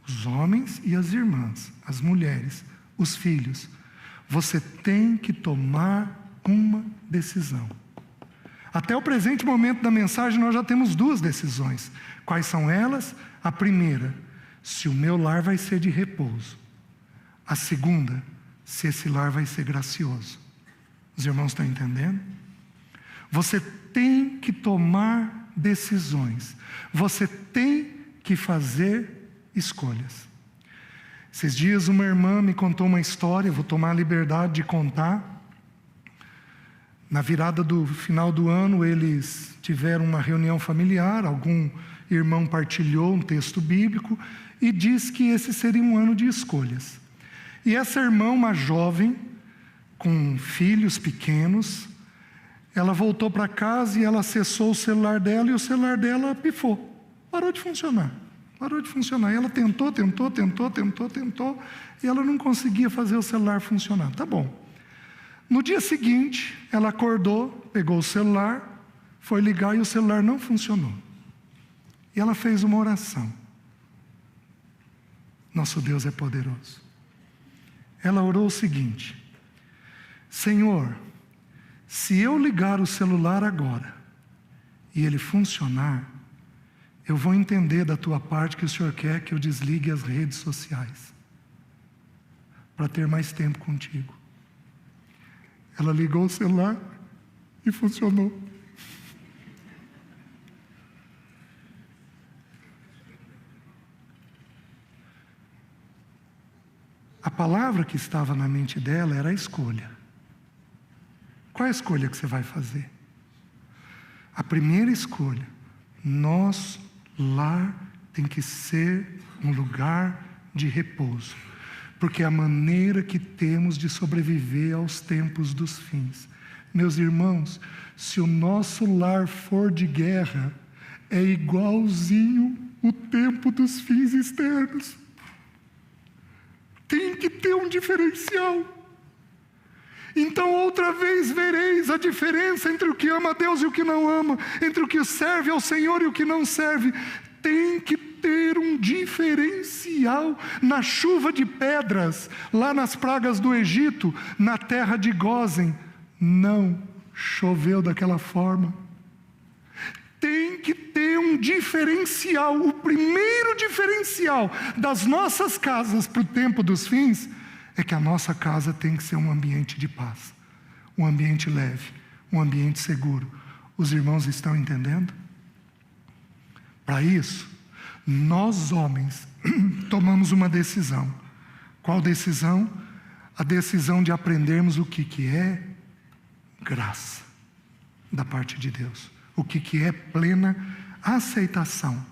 os homens e as irmãs, as mulheres, os filhos, você tem que tomar uma decisão. Até o presente momento da mensagem nós já temos 2 decisões. Quais são elas? A primeira, se o meu lar vai ser de repouso. A segunda, se esse lar vai ser gracioso. Os irmãos estão entendendo? Você tem que tomar decisões. Você tem que fazer escolhas. Esses dias uma irmã me contou uma história, vou tomar a liberdade de contar. Na virada do final do ano, eles tiveram uma reunião familiar, algum irmão partilhou um texto bíblico e diz que esse seria um ano de escolhas. E essa irmã, uma jovem, com filhos pequenos, ela voltou para casa e ela acessou o celular dela e o celular dela pifou, parou de funcionar. E ela tentou, e ela não conseguia fazer o celular funcionar. Tá bom. No dia seguinte, ela acordou, pegou o celular, foi ligar e o celular não funcionou. E ela fez uma oração. Nosso Deus é poderoso. Ela orou o seguinte: Senhor, se eu ligar o celular agora e ele funcionar, eu vou entender da tua parte que o Senhor quer que eu desligue as redes sociais para ter mais tempo contigo. Ela ligou o celular e funcionou. A palavra que estava na mente dela era a escolha. Qual é a escolha que você vai fazer? A primeira escolha: nosso lar tem que ser um lugar de repouso, porque é a maneira que temos de sobreviver aos tempos dos fins. Meus irmãos, se o nosso lar for de guerra, é igualzinho o tempo dos fins externos. Tem que ter um diferencial. Então outra vez vereis a diferença entre o que ama a Deus e o que não ama, entre o que serve ao Senhor e o que não serve. Tem que ter um diferencial. Na chuva de pedras, lá nas pragas do Egito, na terra de Gósen, não choveu daquela forma. Tem que ter um diferencial. O primeiro diferencial das nossas casas para o tempo dos fins é que a nossa casa tem que ser um ambiente de paz, um ambiente leve, um ambiente seguro. Os irmãos estão entendendo? Para isso, nós homens tomamos uma decisão. Qual decisão? A decisão de aprendermos o que é graça da parte de Deus. O que é plena aceitação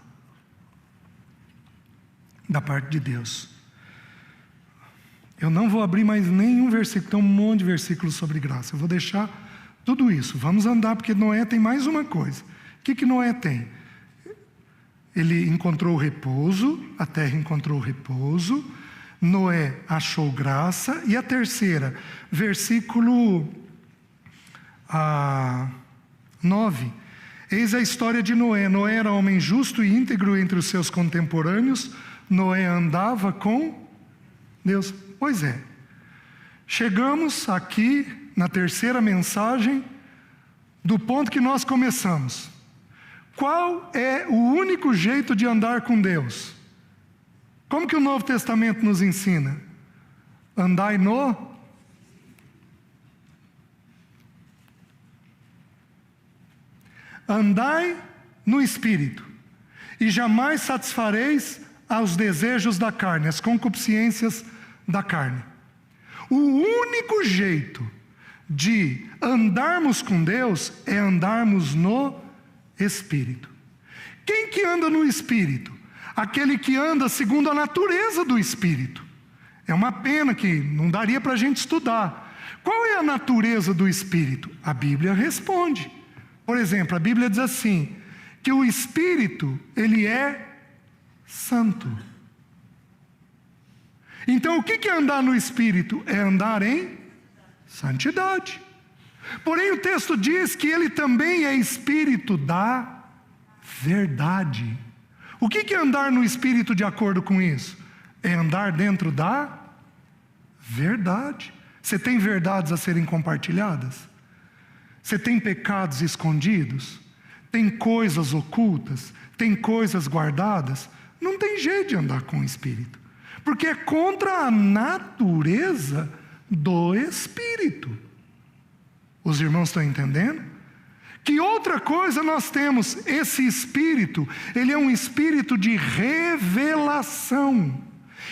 da parte de Deus. Eu não vou abrir mais nenhum versículo, tem um monte de versículos sobre graça. Eu vou deixar tudo isso. Vamos andar, porque Noé tem mais uma coisa. O que Noé tem? Ele encontrou repouso, a terra encontrou repouso, Noé achou graça. E a terceira, versículo 9. Eis a história de Noé. Noé era homem justo e íntegro entre os seus contemporâneos. Noé andava com Deus. Pois é. Chegamos aqui na terceira mensagem do ponto que nós começamos. Qual é o único jeito de andar com Deus? Como que o Novo Testamento nos ensina? Andai no... Andai no Espírito, e jamais satisfareis aos desejos da carne, as concupiscências da carne. O único jeito de andarmos com Deus é andarmos no Espírito. Quem que anda no Espírito? Aquele que anda segundo a natureza do Espírito. É uma pena que não daria para a gente estudar. Qual é a natureza do Espírito? A Bíblia responde. Por exemplo, a Bíblia diz assim, que o Espírito, ele é santo. Então, o que é andar no Espírito? É andar em santidade. Porém, o texto diz que ele também é Espírito da verdade. O que é andar no Espírito de acordo com isso? É andar dentro da verdade. Você tem verdades a serem compartilhadas? Você tem pecados escondidos? Tem coisas ocultas? Tem coisas guardadas? Não tem jeito de andar com o Espírito, porque é contra a natureza do Espírito. Os irmãos estão entendendo? Que outra coisa nós temos? Esse Espírito, ele é um Espírito de revelação.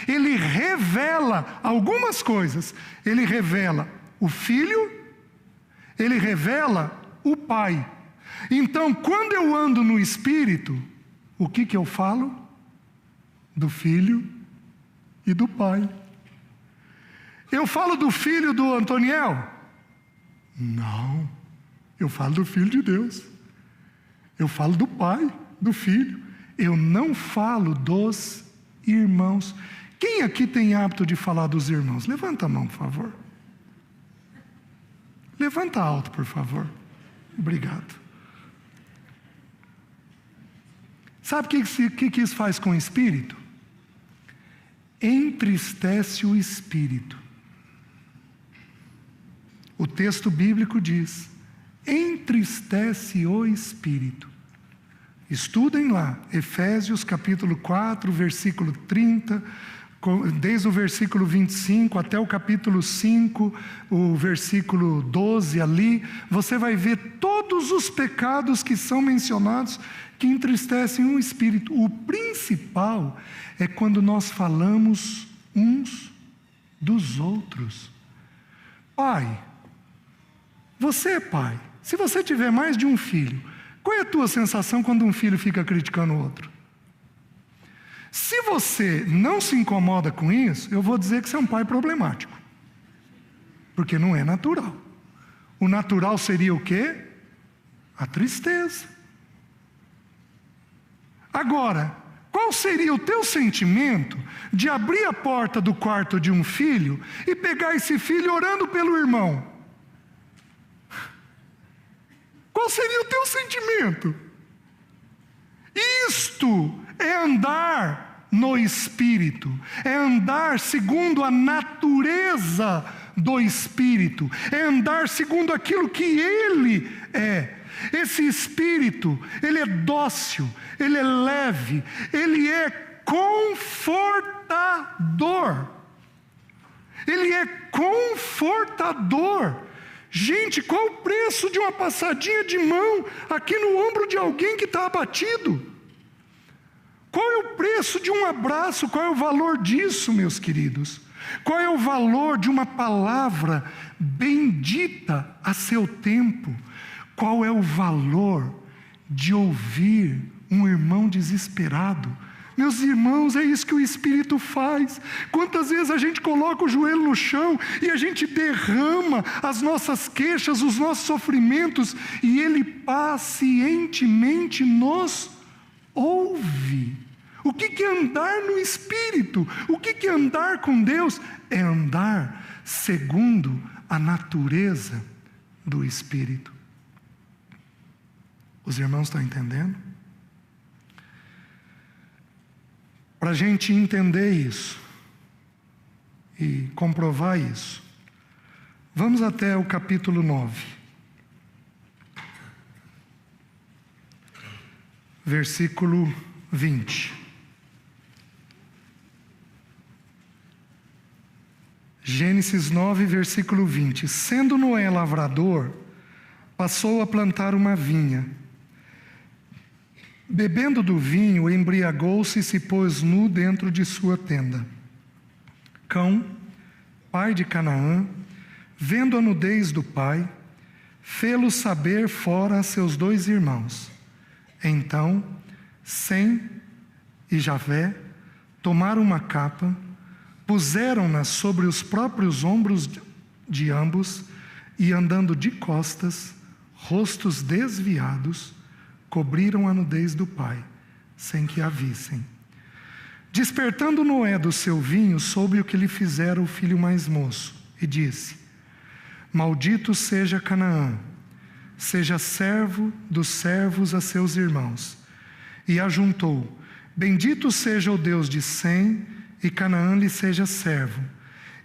Ele revela algumas coisas. Ele revela o Filho, ele revela o Pai. Então, quando eu ando no Espírito, o que eu falo? Do Filho e do Pai. Eu falo do filho do Antoniel? Não. Eu falo do Filho de Deus. Eu falo do Pai, do Filho. Eu não falo dos irmãos. Quem aqui tem hábito de falar dos irmãos? Levanta a mão, por favor. Levanta alto, por favor. Obrigado. Sabe o que isso faz com o espírito? Entristece o espírito. O texto bíblico diz: entristece o espírito. Estudem lá, Efésios capítulo 4, versículo 30, desde o versículo 25 até o capítulo 5, o versículo 12 ali, você vai ver todos os pecados que são mencionados que entristecem o espírito. O principal é quando nós falamos uns dos outros. Pai, você é pai, se você tiver mais de um filho, qual é a tua sensação quando um filho fica criticando o outro? Se você não se incomoda com isso, eu vou dizer que você é um pai problemático. Porque não é natural. O natural seria o quê? A tristeza. Agora, qual seria o teu sentimento de abrir a porta do quarto de um filho e pegar esse filho orando pelo irmão? Qual seria o teu sentimento? Isto é andar no Espírito, é andar segundo a natureza do Espírito, é andar segundo aquilo que Ele é. Esse Espírito, Ele é dócil, Ele é leve, Ele é confortador. Ele é confortador. Gente, qual o preço de uma passadinha de mão aqui no ombro de alguém que está abatido? Qual é o preço de um abraço? Qual é o valor disso, meus queridos? Qual é o valor de uma palavra bendita a seu tempo? Qual é o valor de ouvir um irmão desesperado? Meus irmãos, é isso que o Espírito faz. Quantas vezes a gente coloca o joelho no chão e a gente derrama as nossas queixas, os nossos sofrimentos, e Ele pacientemente nos ouve. O que é andar no Espírito? O que é andar com Deus? É andar segundo a natureza do Espírito. Os irmãos estão entendendo? Para a gente entender isso e comprovar isso, vamos até o capítulo 9, versículo 20. Gênesis 9, versículo 20. Sendo Noé lavrador, passou a plantar uma vinha. Bebendo do vinho, embriagou-se e se pôs nu dentro de sua tenda. Cão, pai de Canaã, vendo a nudez do pai, fê-lo saber fora a seus 2 irmãos. Então, Sem e Javé tomaram uma capa, puseram-na sobre os próprios ombros de ambos e, andando de costas, rostos desviados, cobriram a nudez do pai, sem que a vissem. Despertando Noé do seu vinho, soube o que lhe fizera o filho mais moço, e disse: Maldito seja Canaã, seja servo dos servos a seus irmãos. E ajuntou: Bendito seja o Deus de Sem, e Canaã lhe seja servo.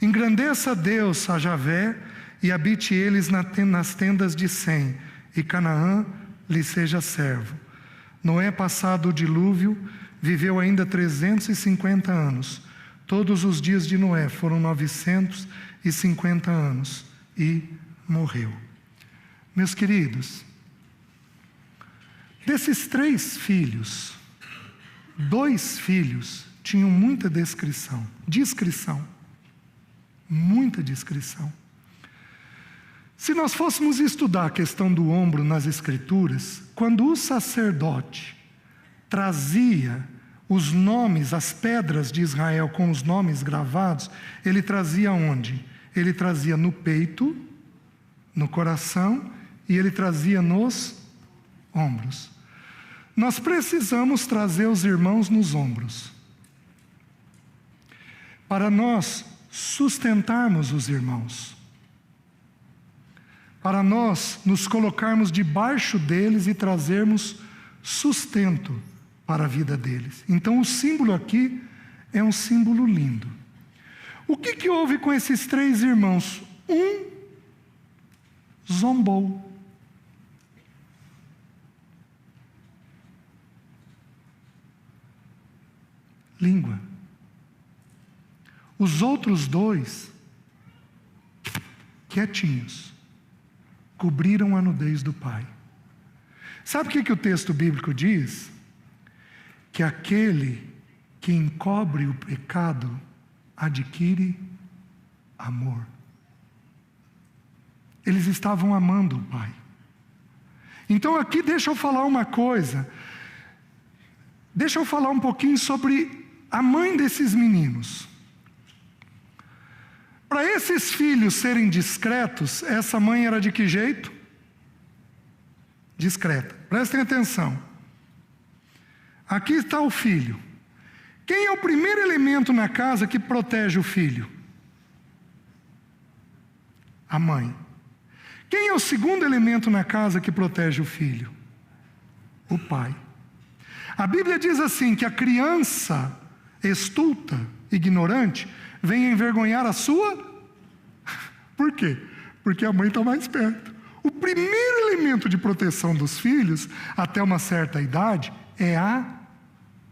Engrandeça Deus a Javé, e habite eles nas tendas de Sem, e Canaã lhe seja servo. Noé, passado o dilúvio, viveu ainda 350 anos. Todos os dias de Noé foram 950 anos e morreu. Meus queridos, desses 3 filhos, 2 filhos tinham muita discrição, muita discrição. Se nós fôssemos estudar a questão do ombro nas Escrituras, quando o sacerdote trazia os nomes, as pedras de Israel com os nomes gravados, ele trazia onde? Ele trazia no peito, no coração, e ele trazia nos ombros. Nós precisamos trazer os irmãos nos ombros, para nós sustentarmos os irmãos, para nós nos colocarmos debaixo deles e trazermos sustento para a vida deles. Então o símbolo aqui é um símbolo lindo. O que houve com esses 3 irmãos? Um zombou. Língua. Os outros 2, quietinhos, cobriram a nudez do pai. Sabe o que o texto bíblico diz? Que aquele que encobre o pecado adquire amor. Eles estavam amando o pai. Então aqui deixa eu falar uma coisa. Deixa eu falar um pouquinho sobre a mãe desses meninos. Para esses filhos serem discretos, essa mãe era de que jeito? Discreta. Prestem atenção. Aqui está o filho. Quem é o primeiro elemento na casa que protege o filho? A mãe. Quem é o segundo elemento na casa que protege o filho? O pai. A Bíblia diz assim, que a criança estulta, ignorante, vem envergonhar a sua... Por quê? Porque a mãe está mais perto. O primeiro elemento de proteção dos filhos, até uma certa idade, é a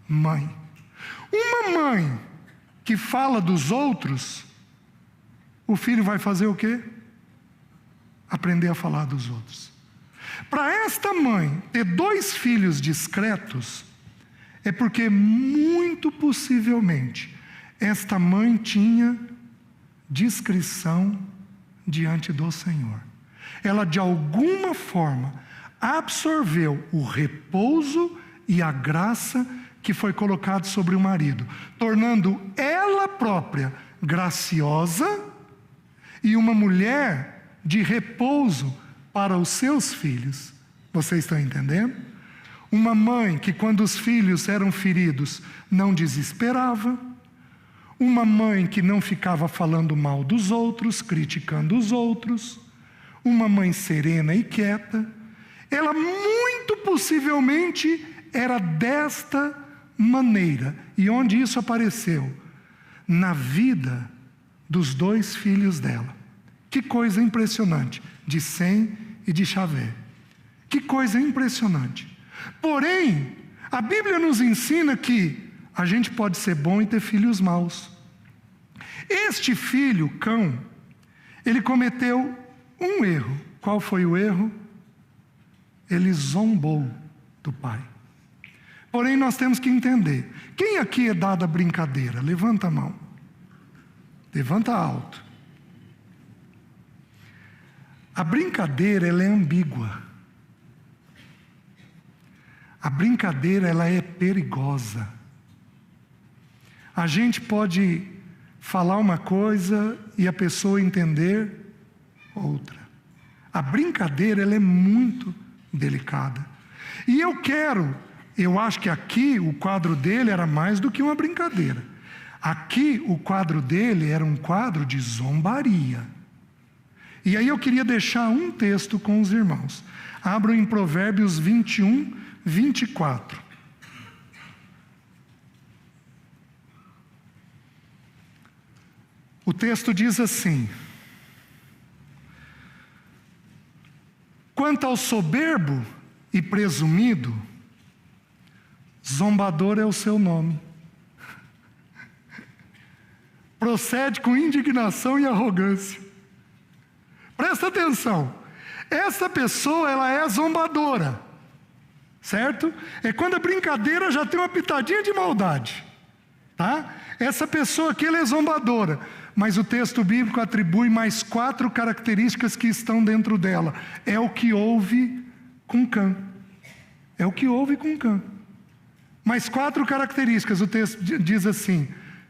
mãe. Uma mãe que fala dos outros, o filho vai fazer o quê? Aprender a falar dos outros. Para esta mãe ter 2 filhos discretos, é porque muito possivelmente esta mãe tinha discrição diante do Senhor. Ela de alguma forma absorveu o repouso e a graça que foi colocado sobre o marido, tornando ela própria graciosa e uma mulher de repouso para os seus filhos. Vocês estão entendendo? Uma mãe que, quando os filhos eram feridos, não desesperava. Uma mãe que não ficava falando mal dos outros, criticando os outros. Uma mãe serena e quieta. Ela muito possivelmente era desta maneira. E onde isso apareceu? Na vida dos 2 filhos dela. Que coisa impressionante, de Sem e de Chavé. Que coisa impressionante. Porém, a Bíblia nos ensina que a gente pode ser bom e ter filhos maus. Este filho, Cão, ele cometeu um erro. Qual foi o erro? Ele zombou do pai. Porém, nós temos que entender. Quem aqui é dado a brincadeira? Levanta a mão. Levanta alto. A brincadeira, ela é ambígua. A brincadeira, ela é perigosa. A gente pode falar uma coisa e a pessoa entender outra. A brincadeira, ela é muito delicada. E eu acho que aqui o quadro dele era mais do que uma brincadeira. Aqui o quadro dele era um quadro de zombaria. E aí eu queria deixar um texto com os irmãos. Abram em Provérbios 21, 24. O texto diz assim: quanto ao soberbo e presumido, zombador é o seu nome. Procede com indignação e arrogância. Presta atenção. Essa pessoa, ela é zombadora. Certo? É quando a brincadeira já tem uma pitadinha de maldade. Tá? Essa pessoa aqui, ela é zombadora. Mas o texto bíblico atribui mais 4 características que estão dentro dela. É o que houve com Cã. É o que houve com Cã. Mais 4 características. O texto diz assim: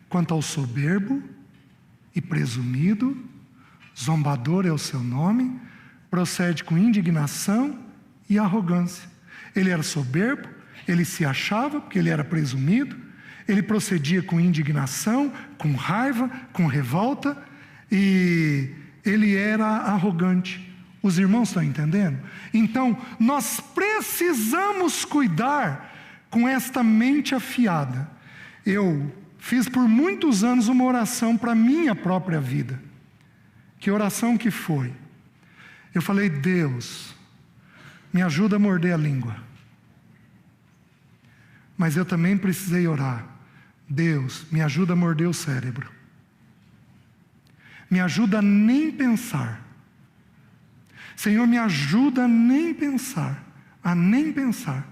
quanto ao soberbo e presumido, zombador é o seu nome, procede com indignação e arrogância. Ele era soberbo, ele se achava, porque ele era presumido, ele procedia com indignação, com raiva, com revolta, e ele era arrogante. Os irmãos estão entendendo? Então, nós precisamos cuidar com esta mente afiada, eu fiz por muitos anos uma oração para a minha própria vida. Que oração que foi? Eu falei: Deus, me ajuda a morder a língua. Mas eu também precisei orar: Deus, me ajuda a morder o cérebro. Me ajuda a nem pensar. Senhor, me ajuda a nem pensar. A nem pensar.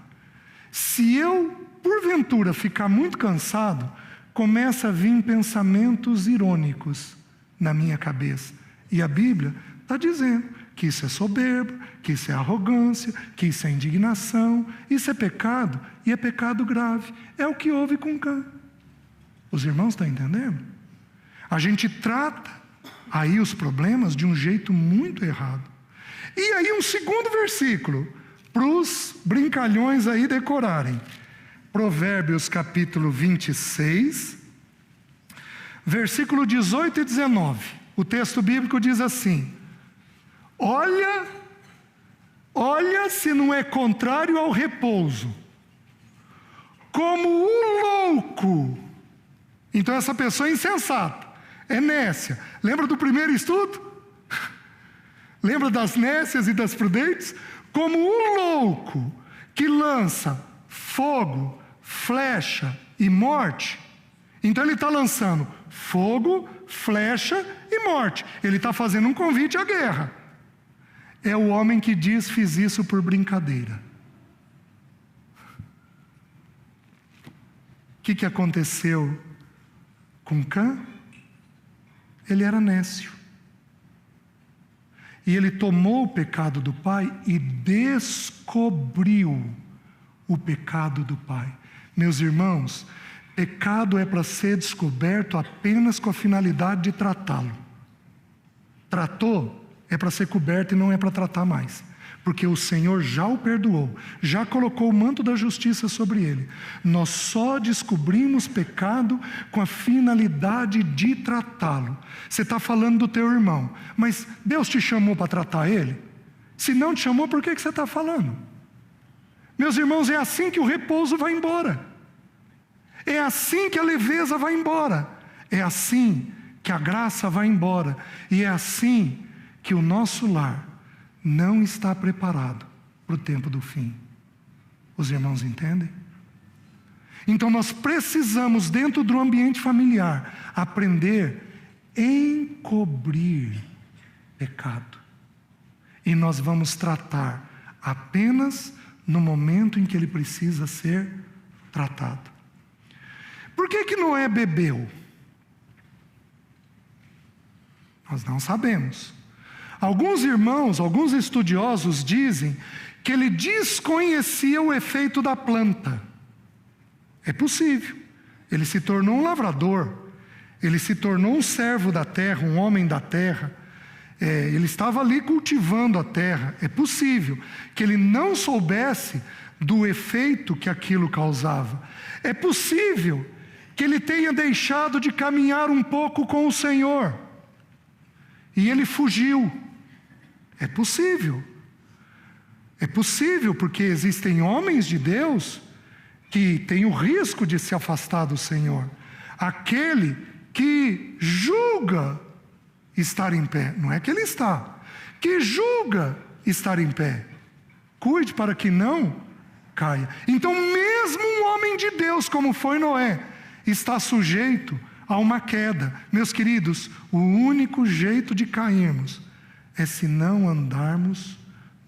Se eu, porventura, ficar muito cansado, começa a vir pensamentos irônicos na minha cabeça. E a Bíblia está dizendo que isso é soberba, que isso é arrogância, que isso é indignação, isso é pecado, e é pecado grave. É o que houve com Cã. Os irmãos estão entendendo? A gente trata aí os problemas de um jeito muito errado. E aí um segundo versículo, para os brincalhões aí decorarem. Provérbios capítulo 26, versículo 18 e 19. O texto bíblico diz assim: olha se não é contrário ao repouso, como o louco. Então essa pessoa é insensata, é nécia. Lembra do primeiro estudo? Lembra das nécias e das prudentes? Como o louco que lança fogo, flecha e morte. Então ele está lançando fogo, flecha e morte. Ele está fazendo um convite à guerra. É o homem que diz: fiz isso por brincadeira. O que aconteceu com Cã? Ele era nécio. E ele tomou o pecado do pai e descobriu o pecado do pai. Meus irmãos, pecado é para ser descoberto apenas com a finalidade de tratá-lo. Tratou, é para ser coberto e não é para tratar mais. Porque o Senhor já o perdoou, já colocou o manto da justiça sobre ele. Nós só descobrimos pecado com a finalidade de tratá-lo. Você está falando do teu irmão, mas Deus te chamou para tratar ele? Se não te chamou, por que você está falando? Meus irmãos, é assim que o repouso vai embora. É assim que a leveza vai embora. É assim que a graça vai embora. E é assim que o nosso lar não está preparado para o tempo do fim. Os irmãos entendem? Então nós precisamos, dentro do ambiente familiar, aprender a encobrir pecado. E nós vamos tratar apenas no momento em que ele precisa ser tratado. Por que Noé bebeu? Nós não sabemos. Alguns irmãos, alguns estudiosos dizem que ele desconhecia o efeito da planta. É possível. Ele se tornou um lavrador, ele se tornou um servo da terra, um homem da terra. Ele estava ali cultivando a terra. É possível que ele não soubesse do efeito que aquilo causava. É possível que ele tenha deixado de caminhar um pouco com o Senhor e ele fugiu. É possível. É possível, porque existem homens de Deus que têm o risco de se afastar do Senhor. Aquele que julga estar em pé, não é que ele está, que julga estar em pé. Cuide para que não caia. Então, mesmo um homem de Deus, como foi Noé, está sujeito a uma queda. Meus queridos, o único jeito de cairmos é se não andarmos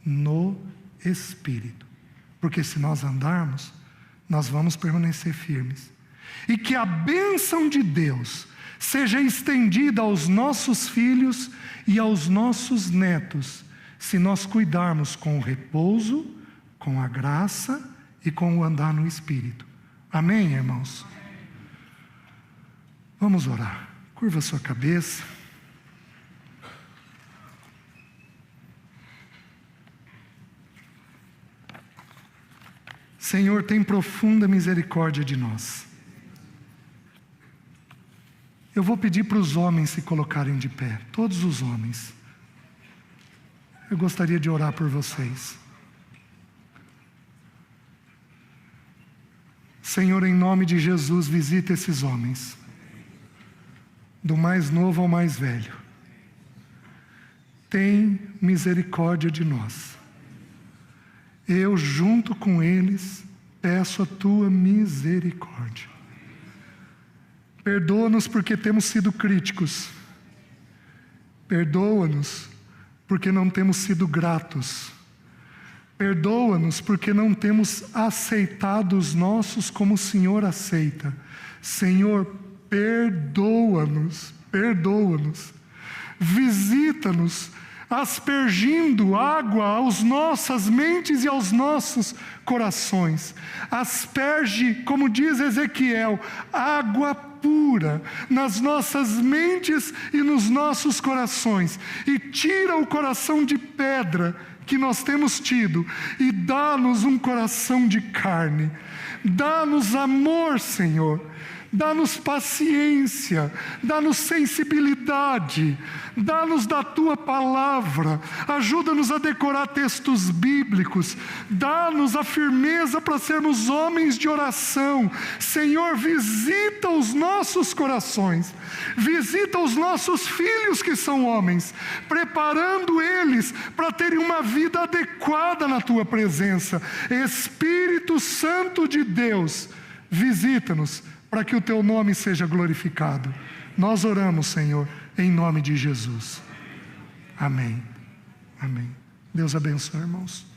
no Espírito. Porque se nós andarmos, nós vamos permanecer firmes. E que a bênção de Deus seja estendida aos nossos filhos e aos nossos netos, se nós cuidarmos com o repouso, com a graça e com o andar no Espírito. Amém, irmãos? Vamos orar. Curva sua cabeça. Senhor, tem profunda misericórdia de nós. Eu vou pedir para os homens se colocarem de pé, todos os homens. Eu gostaria de orar por vocês. Senhor, em nome de Jesus, visita esses homens, do mais novo ao mais velho. Tem misericórdia de nós. Eu, junto com eles, peço a tua misericórdia. Perdoa-nos porque temos sido críticos. Perdoa-nos porque não temos sido gratos. Perdoa-nos porque não temos aceitado os nossos como o Senhor aceita. Senhor, perdoa-nos, perdoa-nos. Visita-nos, aspergindo água aos nossas mentes e aos nossos corações. Asperge, como diz Ezequiel, água pura nas nossas mentes e nos nossos corações, e tira o coração de pedra que nós temos tido e dá-nos um coração de carne. Dá-nos amor, Senhor. Dá-nos paciência, dá-nos sensibilidade, dá-nos da Tua palavra, ajuda-nos a decorar textos bíblicos, dá-nos a firmeza para sermos homens de oração. Senhor, visita os nossos corações, visita os nossos filhos que são homens, preparando eles para terem uma vida adequada na Tua presença. Espírito Santo de Deus, visita-nos, para que o Teu nome seja glorificado. Nós oramos, Senhor, em nome de Jesus. Amém. Amém. Deus abençoe, irmãos.